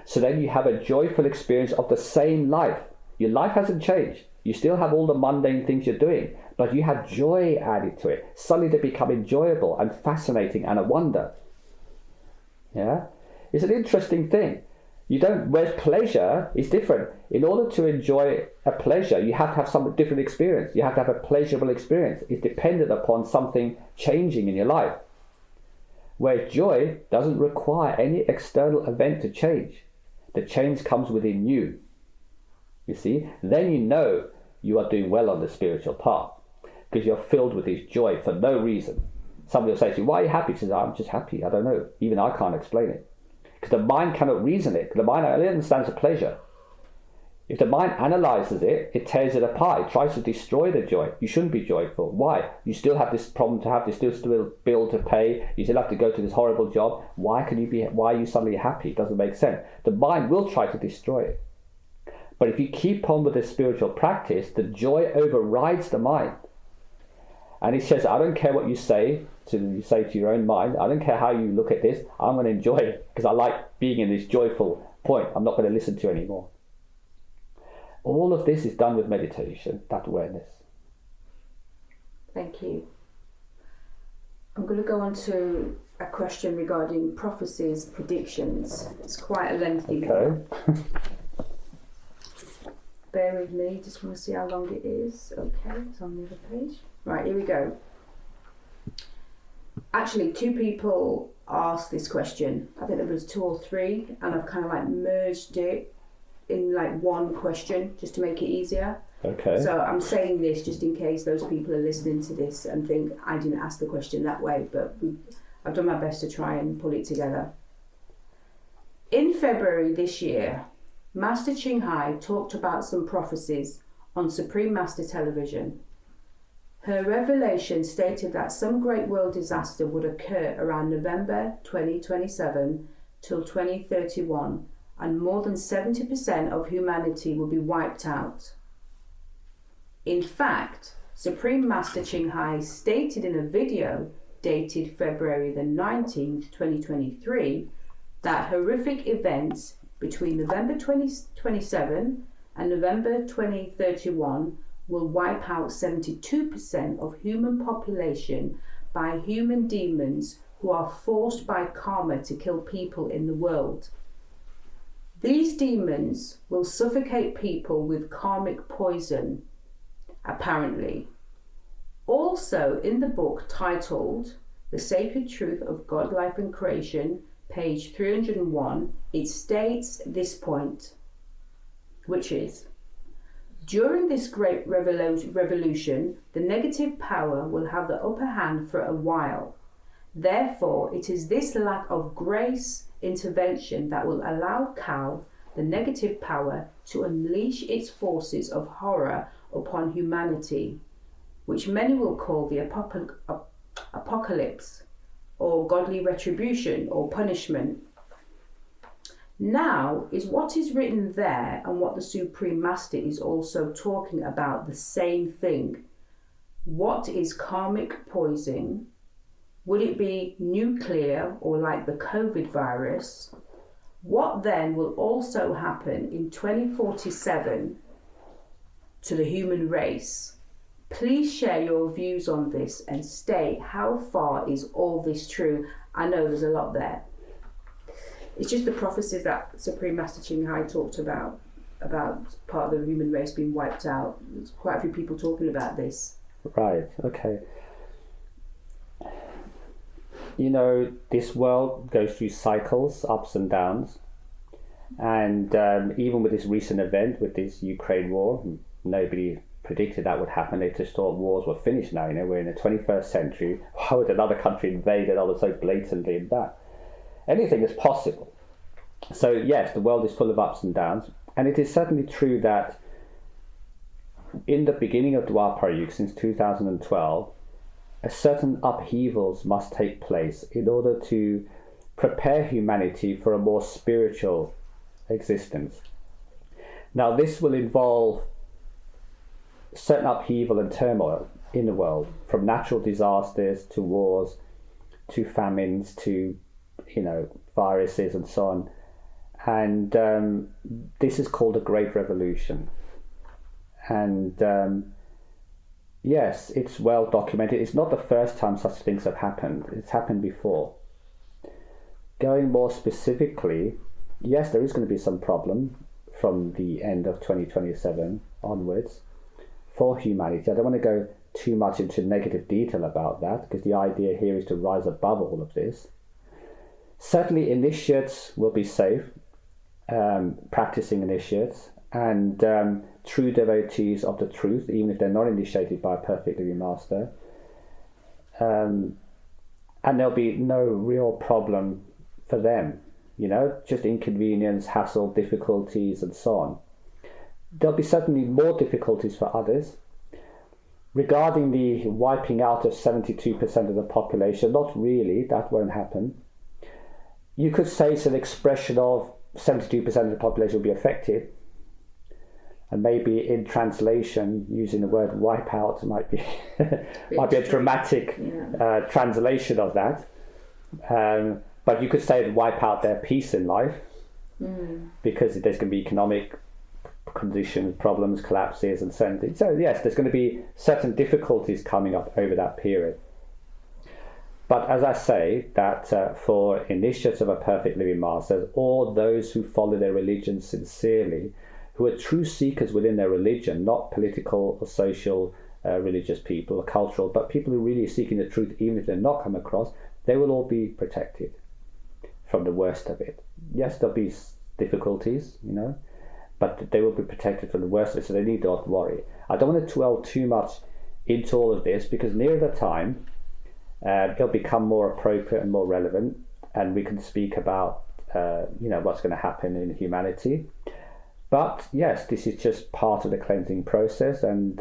So then you have a joyful experience of the same life. Your life hasn't changed. You still have all the mundane things you're doing, but you have joy added to it. Suddenly they become enjoyable and fascinating and a wonder. Yeah? It's an interesting thing. Whereas pleasure is different. In order to enjoy a pleasure, you have to have some different experience. You have to have a pleasurable experience. It's dependent upon something changing in your life. Where joy doesn't require any external event to change. The change comes within you. You see? Then you know you are doing well on the spiritual path. Because you're filled with this joy for no reason. Somebody will say to you, why are you happy? He says, I'm just happy. I don't know. Even I can't explain it. Because the mind cannot reason it. The mind only understands the pleasure. If the mind analyzes it, it tears it apart. It tries to destroy the joy. You shouldn't be joyful. Why? You still have this problem to have. You still have a bill to pay. You still have to go to this horrible job. Why are you suddenly happy? It doesn't make sense. The mind will try to destroy it. But if you keep on with this spiritual practice, the joy overrides the mind. And he says, I don't care what you say to your own mind. I don't care how you look at this. I'm going to enjoy it because I like being in this joyful point. I'm not going to listen to you anymore. All of this is done with meditation, that awareness. Thank you. I'm going to go on to a question regarding prophecies, predictions. It's quite a lengthy one. Bear with me, just want to see how long it is. Okay, it's on the other page. Right, here we go. Actually, 2 people asked this question. I think there was 2 or 3, and I've kind of like merged it in like one question just to make it easier. Okay. So I'm saying this just in case those people are listening to this and think I didn't ask the question that way, but I've done my best to try and pull it together. In February this year, Master Ching Hai talked about some prophecies on Supreme Master Television. Her revelation stated that some great world disaster would occur around November 2027 till 2031, and more than 70% of humanity will be wiped out. In fact, Supreme Master Ching Hai stated in a video dated February the 19th, 2023, that horrific events between November 2027 and November 2031 will wipe out 72% of human population by human demons who are forced by karma to kill people in the world. These demons will suffocate people with karmic poison, apparently. Also, in the book titled The Sacred Truth of God, Life and Creation, page 301, it states this point, which is, during this great revolution, the negative power will have the upper hand for a while. Therefore, it is this lack of grace intervention that will allow Kal, the negative power, to unleash its forces of horror upon humanity, which many will call the apocalypse, or godly retribution or punishment. Now is what is written there and what the Supreme Master is also talking about the same thing. What is karmic poison? Would it be nuclear or like the COVID virus? What then will also happen in 2047 to the human race? Please share your views on this and state how far is all this true. I know there's a lot there. It's just the prophecies that Supreme Master Ching Hai talked about part of the human race being wiped out. There's quite a few people talking about this. Right, okay. You know, this world goes through cycles, ups and downs. And even with this recent event, with this Ukraine war, nobody predicted that would happen. They just thought wars were finished now. You know, we're in the 21st century. Why would another country invade another so blatantly in that? Anything is possible. So yes, the world is full of ups and downs. And it is certainly true that in the beginning of Dwapara Yuga, since 2012, a certain upheavals must take place in order to prepare humanity for a more spiritual existence. Now, this will involve certain upheaval and turmoil in the world, from natural disasters to wars, to famines, to, you know, viruses and so on. And this is called a Great Revolution. And yes, it's well documented. It's not the first time such things have happened. It's happened before. Going more specifically, yes, there is going to be some problem from the end of 2027 onwards for humanity. I don't want to go too much into negative detail about that, because the idea here is to rise above all of this. Certainly initiates will be safe, practicing initiates, and true devotees of the truth, even if they're not initiated by a perfect living master. And there'll be no real problem for them, you know, just inconvenience, hassle, difficulties, and so on. There'll be certainly more difficulties for others. Regarding the wiping out of 72% of the population, not really, that won't happen. You could say it's an expression of 72% of the population will be affected. And maybe in translation, using the word wipe out might be a dramatic translation of that. But you could say wipe out their peace in life, because there's going to be economic conditions, problems, collapses, and so on. So yes, there's going to be certain difficulties coming up over that period. But as I say, that for initiates of a perfect living master, or those who follow their religion sincerely, who are true seekers within their religion, not political or social religious people or cultural, but people who really are seeking the truth, even if they're not come across, they will all be protected from the worst of it. Yes, there'll be difficulties, you know, but they will be protected from the worst of it, so they need not worry. I don't want to dwell too much into all of this, because near the time, it'll become more appropriate and more relevant, and we can speak about, you know, what's going to happen in humanity. But yes, this is just part of the cleansing process, and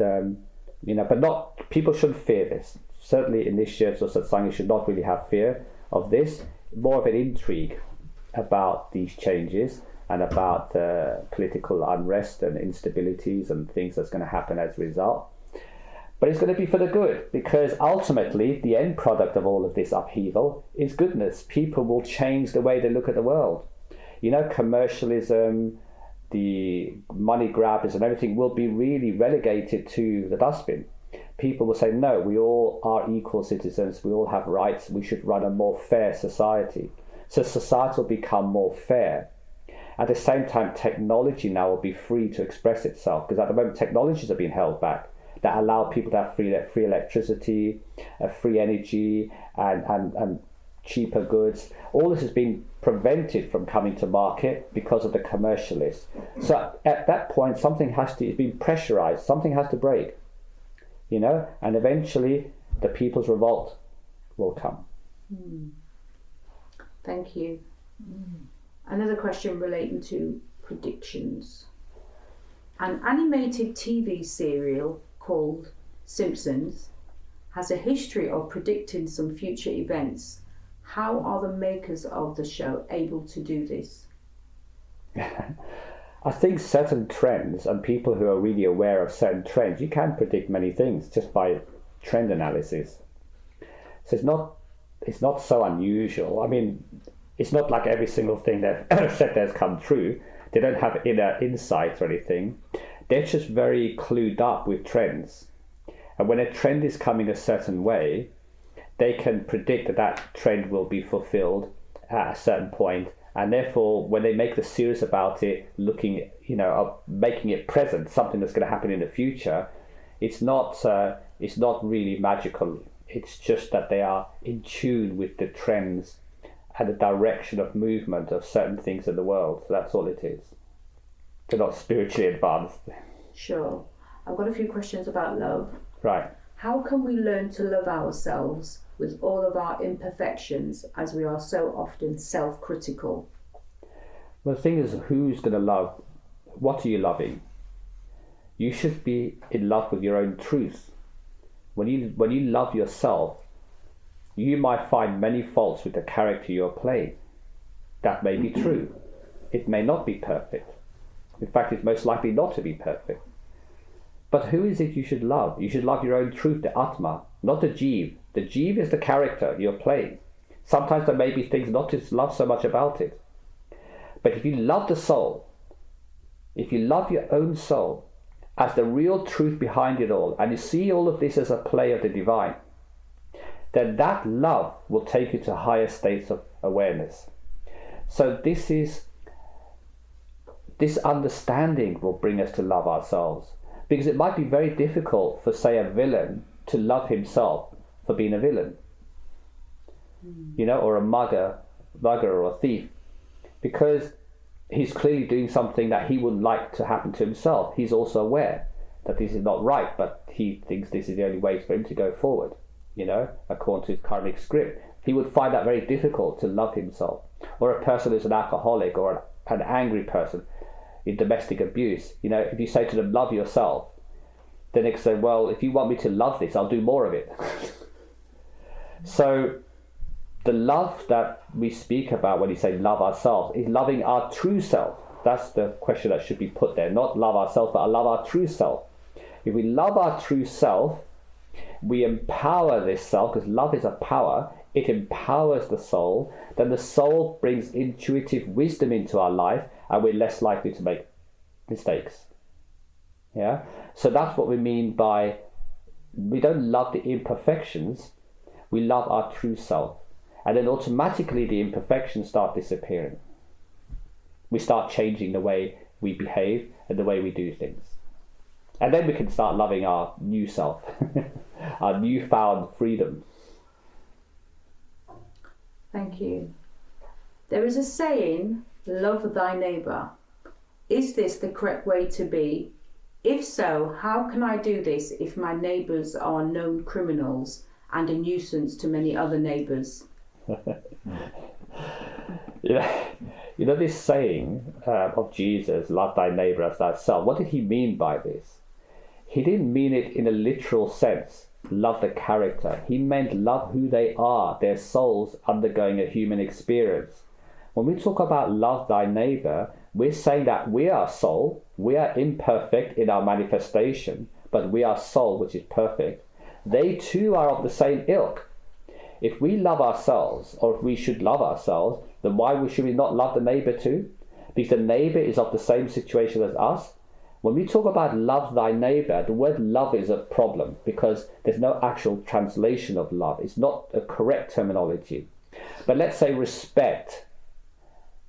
you know, but not, people shouldn't fear this. Certainly initiates or satsangas should not really have fear of this. More of an intrigue about these changes and about political unrest and instabilities and things that's going to happen as a result. But it's going to be for the good, because ultimately the end product of all of this upheaval is goodness. People will change the way they look at the world. You know, commercialism, the money grabbers and everything will be really relegated to the dustbin. People will say, no, we all are equal citizens, we all have rights, we should run a more fair society. So society will become more fair. At the same time, technology now will be free to express itself, because at the moment technologies are being held back that allow people to have free electricity, free energy, and cheaper goods. All this has been prevented from coming to market because of the commercialists. So at that point, it's been pressurized, something has to break, and eventually the people's revolt will come. Thank you. Another question relating to predictions. An animated TV serial called Simpsons has a history of predicting some future events. How are the makers of the show able to do this? I think certain trends and people who are really aware of certain trends, you can predict many things just by trend analysis. So it's not so unusual. I mean, it's not like every single thing they've said has come true. They don't have inner insights or anything. They're just very clued up with trends. And when a trend is coming a certain way, they can predict that trend will be fulfilled at a certain point. And therefore, when they make the series about it, looking, making it present, something that's going to happen in the future, it's not really magical. It's just that they are in tune with the trends and the direction of movement of certain things in the world. So that's all it is. They're not spiritually advanced. Sure. I've got a few questions about love. Right. How can we learn to love ourselves with all of our imperfections, as we are so often self-critical? Well, the thing is, who's going to love? What are you loving? You should be in love with your own truth. When you love yourself, you might find many faults with the character you're playing. That may be true. It may not be perfect. In fact, it's most likely not to be perfect. But who is it you should love? You should love your own truth, the Atma, not the Jeev. The Jeev is the character you're playing. Sometimes there may be things not to love so much about it. But if you love the soul, if you love your own soul as the real truth behind it all, and you see all of this as a play of the divine, then that love will take you to higher states of awareness. So this understanding will bring us to love ourselves. Because it might be very difficult for, say, a villain to love himself for being a villain. Or a mugger or a thief. Because he's clearly doing something that he wouldn't like to happen to himself. He's also aware that this is not right, but he thinks this is the only way for him to go forward, according to his karmic script. He would find that very difficult to love himself. Or a person who's an alcoholic or an angry person in domestic abuse, if you say to them, love yourself, then they can say, well, if you want me to love this, I'll do more of it. So the love that we speak about when you say love ourselves is loving our true self. That's the question that should be put there. Not love ourselves, but love our true self. If we love our true self, we empower this self, because love is a power. It empowers the soul. Then the soul brings intuitive wisdom into our life, and we're less likely to make mistakes. Yeah? So that's what we mean by, we don't love the imperfections, we love our true self. And then automatically the imperfections start disappearing. We start changing the way we behave and the way we do things. And then we can start loving our new self, our newfound freedom. Thank you. There is a saying, love thy neighbour. Is this the correct way to be? If so, how can I do this if my neighbours are known criminals and a nuisance to many other neighbours? This saying of Jesus, love thy neighbour as thyself, what did he mean by this? He didn't mean it in a literal sense, love the character. He meant love who they are, their souls undergoing a human experience. When we talk about love thy neighbour, we're saying that we are soul, we are imperfect in our manifestation, but we are soul, which is perfect. They too are of the same ilk. If we love ourselves, or if we should love ourselves, then why should we not love the neighbour too? Because the neighbour is of the same situation as us. When we talk about love thy neighbour, the word love is a problem because there's no actual translation of love. It's not a correct terminology. But let's say respect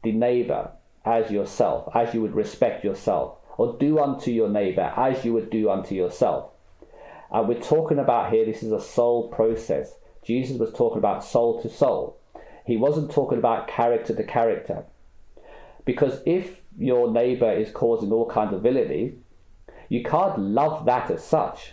the neighbour as yourself, as you would respect yourself, or do unto your neighbour as you would do unto yourself. And we're talking about here, this is a soul process. Jesus was talking about soul to soul. He wasn't talking about character to character. Because if your neighbour is causing all kinds of villainy, you can't love that as such.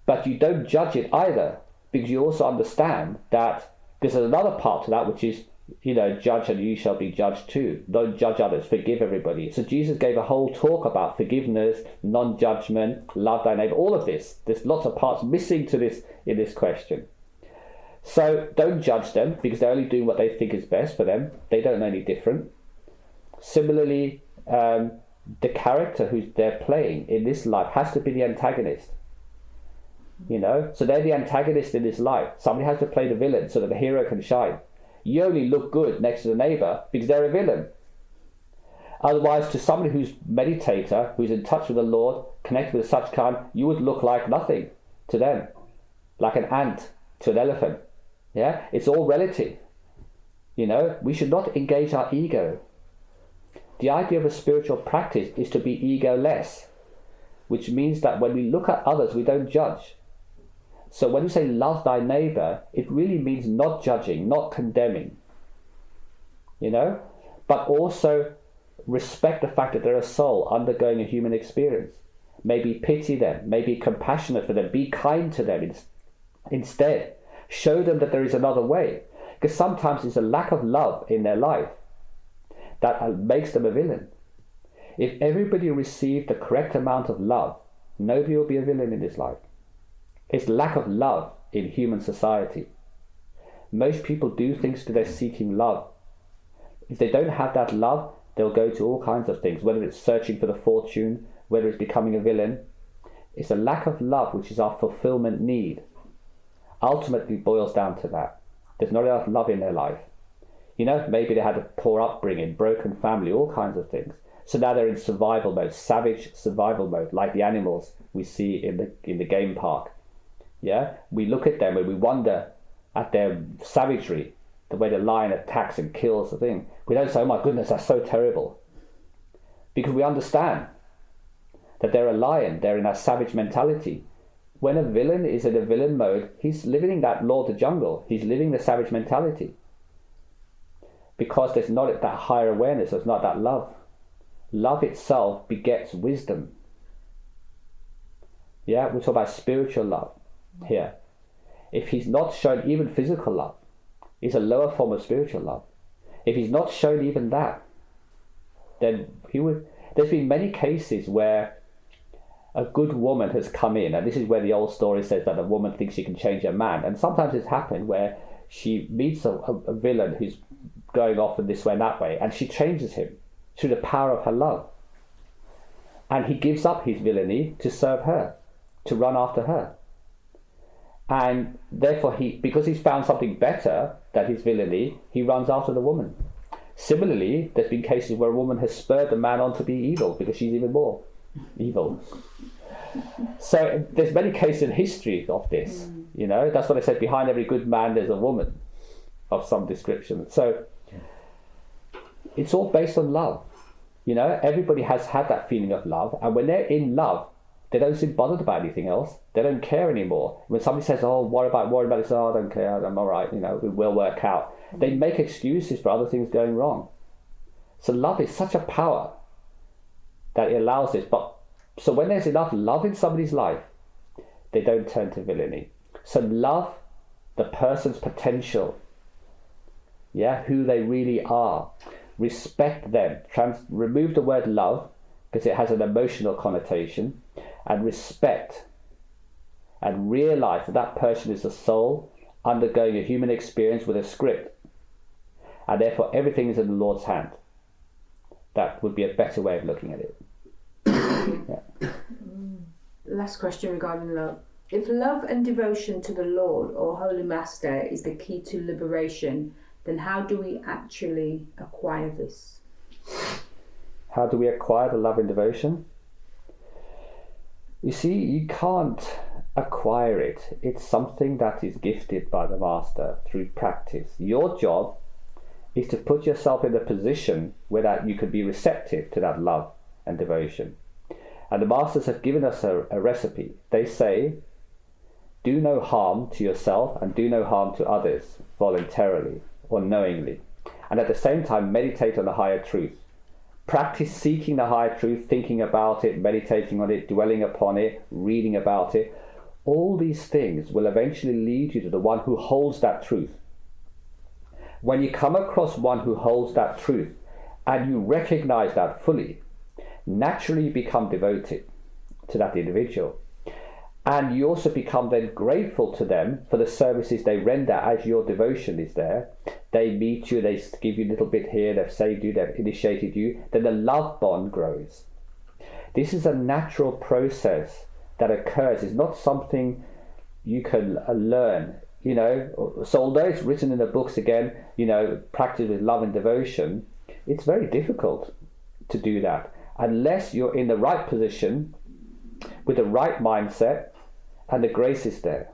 But you don't judge it either, because you also understand that there's another part to that, which is, judge and you shall be judged too. Don't judge others, forgive everybody. So Jesus gave a whole talk about forgiveness, non-judgment, love thy neighbour, all of this. There's lots of parts missing to this in this question. So don't judge them, because they're only doing what they think is best for them. They don't know any different. Similarly, the character who they're playing in this life has to be the antagonist. So they're the antagonist in this life. Somebody has to play the villain so that the hero can shine. You only look good next to the neighbour because they're a villain. Otherwise, to somebody who's meditator, who's in touch with the Lord, connected with such kind, you would look like nothing to them, like an ant to an elephant. Yeah, it's all relative. We should not engage our ego. The idea of a spiritual practice is to be ego-less, which means that when we look at others, we don't judge. So when you say love thy neighbour, it really means not judging, not condemning, but also respect the fact that they're a soul undergoing a human experience. Maybe pity them, maybe compassionate for them, be kind to them instead. Show them that there is another way, because sometimes it's a lack of love in their life that makes them a villain. If everybody received the correct amount of love, nobody will be a villain in this life. It's lack of love in human society. Most people do things because they're seeking love. If they don't have that love, they'll go to all kinds of things, whether it's searching for the fortune, whether it's becoming a villain. It's a lack of love, which is our fulfillment need. Ultimately boils down to that. There's not enough love in their life. Maybe they had a poor upbringing, broken family, all kinds of things. So now they're in survival mode, savage survival mode, like the animals we see in the game park. Yeah, we look at them and we wonder at their savagery, the way the lion attacks and kills the thing. We don't say, oh my goodness, that's so terrible. Because we understand that they're a lion, they're in a savage mentality. When a villain is in a villain mode, he's living that law of the jungle. He's living the savage mentality. Because there's not that higher awareness, there's not that love. Love itself begets wisdom. Yeah, we're talking about spiritual love here. If he's not shown even physical love, it's a lower form of spiritual love. If he's not shown even that, then there's been many cases where a good woman has come in, and this is where the old story says that a woman thinks she can change a man, and sometimes it's happened where she meets a villain who's going off in this way and that way, and she changes him through the power of her love. And he gives up his villainy to serve her, to run after her. And therefore, because he's found something better than his villainy, he runs after the woman. Similarly, there's been cases where a woman has spurred the man on to be evil because she's even more evil. So there's many cases in history of this. That's what I said, behind every good man there's a woman of some description. So it's all based on love. Everybody has had that feeling of love, and when they're in love, they don't seem bothered about anything else. They don't care anymore. When somebody says, oh, worry about this, oh, I don't care, I'm all right, it will work out. They make excuses for other things going wrong. So love is such a power that it allows this. So when there's enough love in somebody's life, they don't turn to villainy. So love the person's potential, who they really are. Respect them. Remove the word love, because it has an emotional connotation, and respect, and realize that person is a soul undergoing a human experience with a script, and therefore everything is in the Lord's hand. That would be a better way of looking at it. Last question regarding love. If love and devotion to the Lord or Holy Master is the key to liberation, then how do we actually acquire this? How do we acquire the love and devotion? You see, you can't acquire it. It's something that is gifted by the Master through practice. Your job is to put yourself in a position where that you can be receptive to that love and devotion. And the Masters have given us a recipe. They say, do no harm to yourself and do no harm to others voluntarily or knowingly. And at the same time, meditate on the higher truth. Practice seeking the higher truth, thinking about it, meditating on it, dwelling upon it, reading about it. All these things will eventually lead you to the one who holds that truth. When you come across one who holds that truth and you recognize that fully, naturally you become devoted to that individual. And you also become then grateful to them for the services they render as your devotion is there. They meet you, they give you a little bit here, they've saved you, they've initiated you. Then the love bond grows. This is a natural process that occurs. It's not something you can learn, you know. So although it's written in the books again, you know, practice with love and devotion, it's very difficult to do that unless you're in the right position with the right mindset and the grace is there.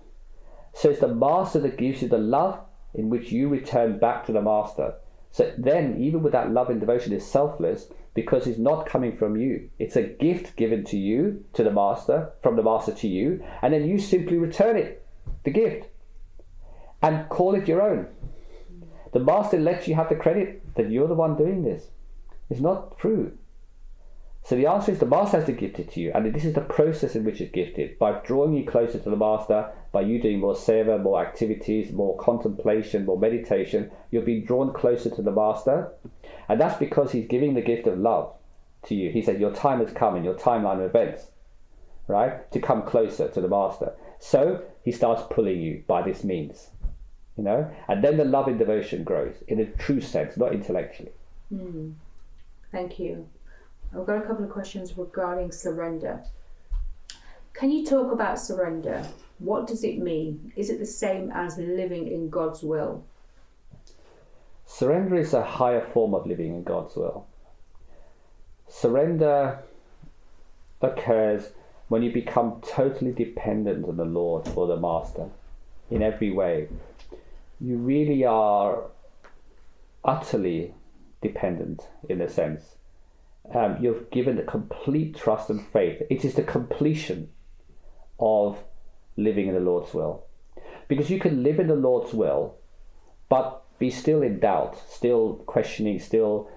So it's the master that gives you the love in which you return back to the master. So then, even with that love and devotion, is selfless because it's not coming from you. It's a gift given to you, to the master, from the master to you, and then you simply return it, the gift, and call it your own. The master lets you have the credit that you're the one doing this. It's not true. So the answer is the master has to gift it to you, and this is the process in which it's gifted, by drawing you closer to the master, by you doing more seva, more activities, more contemplation, more meditation. You're being drawn closer to the master, and that's because he's giving the gift of love to you. He said your time has come in your timeline of events, right, to come closer to the master. So he starts pulling you by this means, you know, and then the love and devotion grows in a true sense, not intellectually. Thank you. I've got a couple of questions regarding surrender. Can you talk about surrender? What does it mean? Is it the same as living in God's will? Surrender is a higher form of living in God's will. Surrender occurs when you become totally dependent on the Lord or the Master in every way. You really are utterly dependent in a sense. You're given a complete trust and faith. It is the completion of living in the Lord's will. Because you can live in the Lord's will, but be still in doubt, still questioning, still,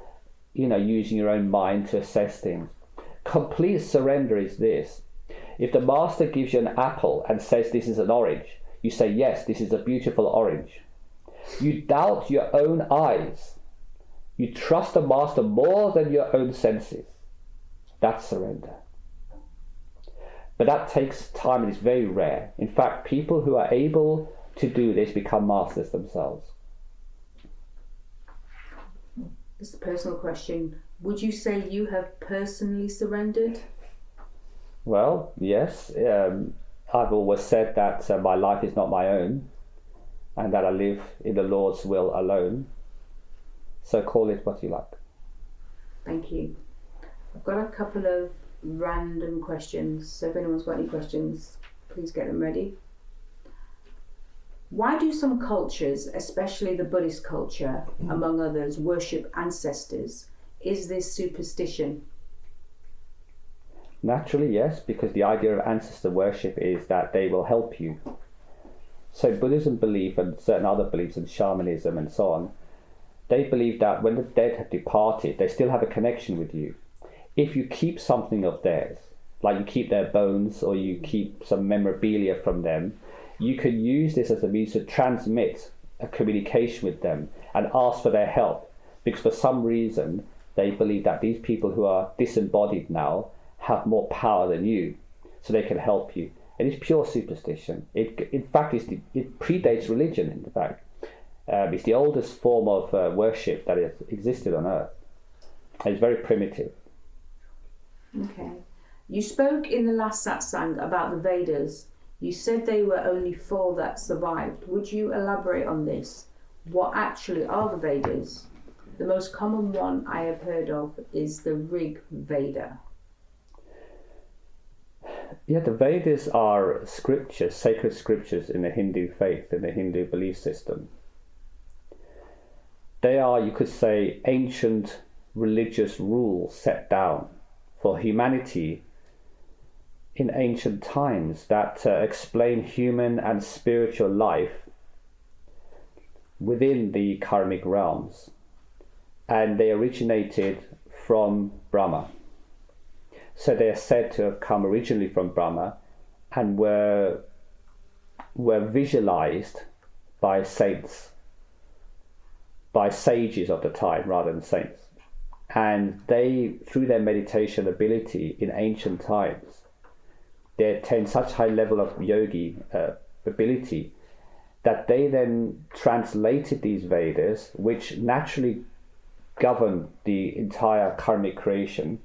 you know, using your own mind to assess things. Complete surrender is this. If the master gives you an apple and says this is an orange, you say, yes, this is a beautiful orange. You doubt your own eyes. You trust the master more than your own senses. That's surrender. But that takes time and is very rare. In fact, people who are able to do this become masters themselves. This is a personal question. Would you say you have personally surrendered? Well, yes. I've always said that my life is not my own and that I live in the Lord's will alone. So call it what you like. Thank you. I've got a couple of random questions. So if anyone's got any questions, please get them ready. Why do some cultures, especially the Buddhist culture, among others, worship ancestors? Is this superstition? Naturally, yes, because the idea of ancestor worship is that they will help you. So Buddhism belief and certain other beliefs in shamanism and so on, they believe that when the dead have departed, they still have a connection with you. If you keep something of theirs, like you keep their bones or you keep some memorabilia from them, you can use this as a means to transmit a communication with them and ask for their help. Because for some reason, they believe that these people who are disembodied now have more power than you, so they can help you. And it's pure superstition. In fact, it predates religion, in fact. It's the oldest form of worship that has existed on earth. It's very primitive. Okay. You spoke in the last satsang about the Vedas. You said they were only 4 that survived. Would you elaborate on this? What actually are the Vedas? The most common one I have heard of is the Rig Veda. Yeah, the Vedas are scriptures, sacred scriptures in the Hindu faith, in the Hindu belief system. They are, you could say, ancient religious rules set down for humanity in ancient times that explain human and spiritual life within the karmic realms, and they originated from Brahma. So they are said to have come originally from Brahma and were visualized by saints, by sages of the time rather than saints. And they, through their meditation ability in ancient times, they attained such high level of yogi ability that they then translated these Vedas, which naturally govern the entire karmic creation,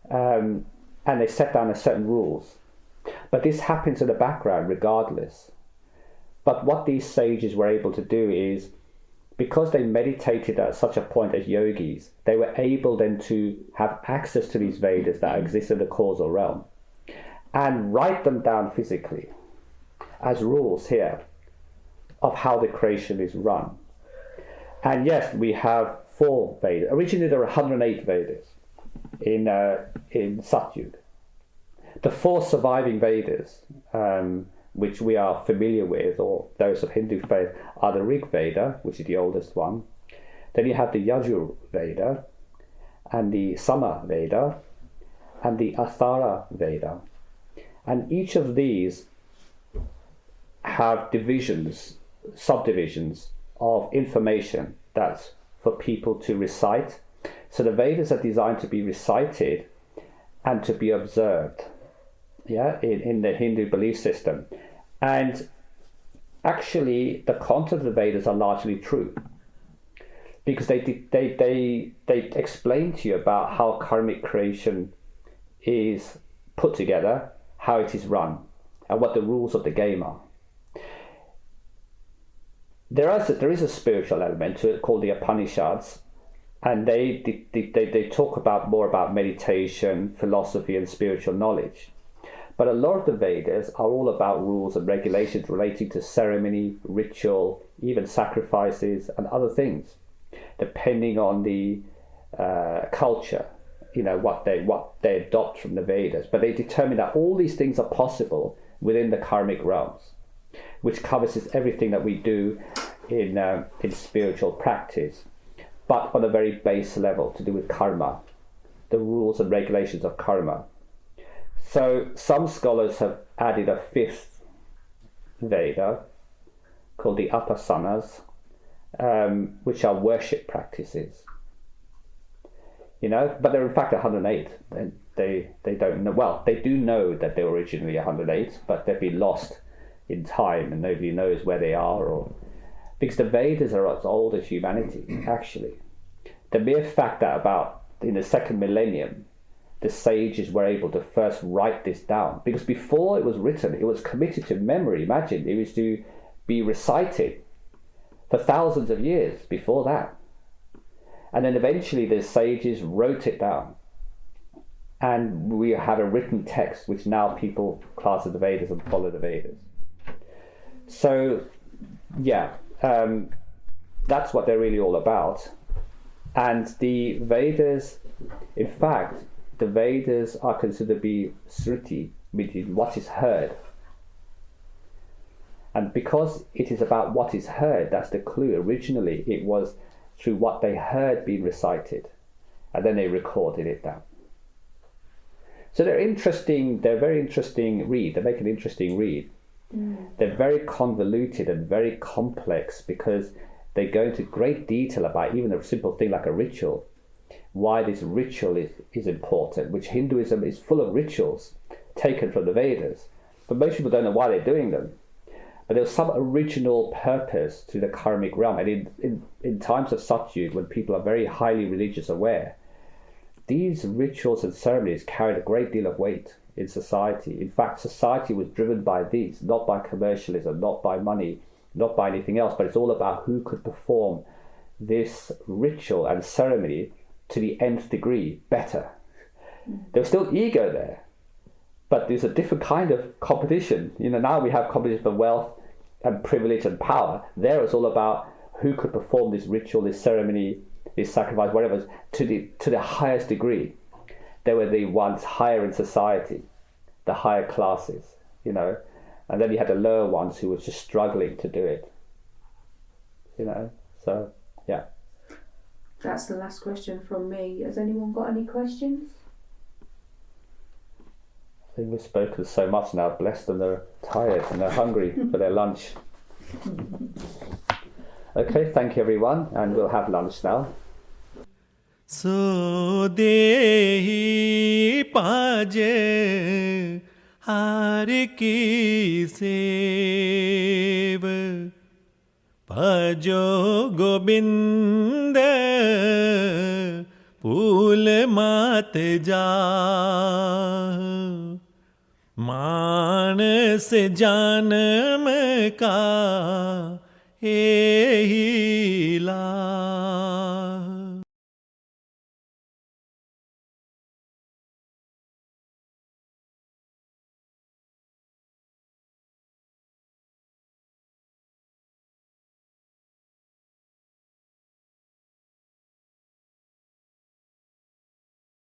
and they set down a certain rules. But this happens in the background regardless. But what these sages were able to do is, because they meditated at such a point as yogis, they were able then to have access to these Vedas that exist in the causal realm and write them down physically as rules here of how the creation is run. And yes, we have 4 Vedas. Originally there were 108 Vedas in Satyug. The 4 surviving Vedas, which we are familiar with, or those of Hindu faith, are the Rig Veda, which is the oldest one. Then you have the Yajur Veda, and the Sama Veda, and the Athara Veda. And each of these have divisions, subdivisions of information that's for people to recite. So the Vedas are designed to be recited and to be observed, in the Hindu belief system. And actually the content of the Vedas are largely true, because they explain to you about how karmic creation is put together, how it is run, and what the rules of the game are. There is a spiritual element to it called the Upanishads, and they talk more about meditation, philosophy, and spiritual knowledge. But a lot of the Vedas are all about rules and regulations relating to ceremony, ritual, even sacrifices and other things, depending on the culture, what they adopt from the Vedas. But they determine that all these things are possible within the karmic realms, which covers everything that we do in spiritual practice, but on a very base level, to do with karma, the rules and regulations of karma. So some scholars have added a 5th Veda called the Upasanas, which are worship practices. But they're in fact 108. And they don't know. Well, they do know that they were originally 108, but they've been lost in time, and nobody knows where they are, because the Vedas are as old as humanity. Actually, the mere fact that about in the 2nd millennium, the sages were able to first write this down, because before it was written, it was committed to memory. Imagine, it was to be recited for thousands of years before that. And then eventually the sages wrote it down. And we have a written text, which now people class as the Vedas and follow the Vedas. So, that's what they're really all about. And the Vedas, in fact, the Vedas are considered to be sruti, meaning what is heard. And because it is about what is heard, that's the clue. Originally, it was through what they heard being recited, and then they recorded it down. So they're very interesting read. They make an interesting read. They're very convoluted and very complex, because they go into great detail about even a simple thing like a ritual. Why this ritual is important, which Hinduism is full of rituals taken from the Vedas. But most people don't know why they're doing them. But there's some original purpose to the karmic realm. And in times of Satyug, when people are very highly religious aware, these rituals and ceremonies carried a great deal of weight in society. In fact, society was driven by these, not by commercialism, not by money, not by anything else, but it's all about who could perform this ritual and ceremony to the nth degree better. There was still ego there, but there's a different kind of competition. Now we have competition for wealth and privilege and power. There it's all about who could perform this ritual, this ceremony, this sacrifice, whatever, to the highest degree. They were the ones higher in society, the higher classes, and then you had the lower ones who were just struggling to do it. you know. So, yeah. That's the last question from me. Has anyone got any questions? I think we've spoken so much now. Bless them, they're tired and they're hungry for their lunch. Okay, thank you everyone, and we'll have lunch now. So dehi paje har ki sev Bhajo Gobind Pul mat ja मानस जन्म का यही लाभ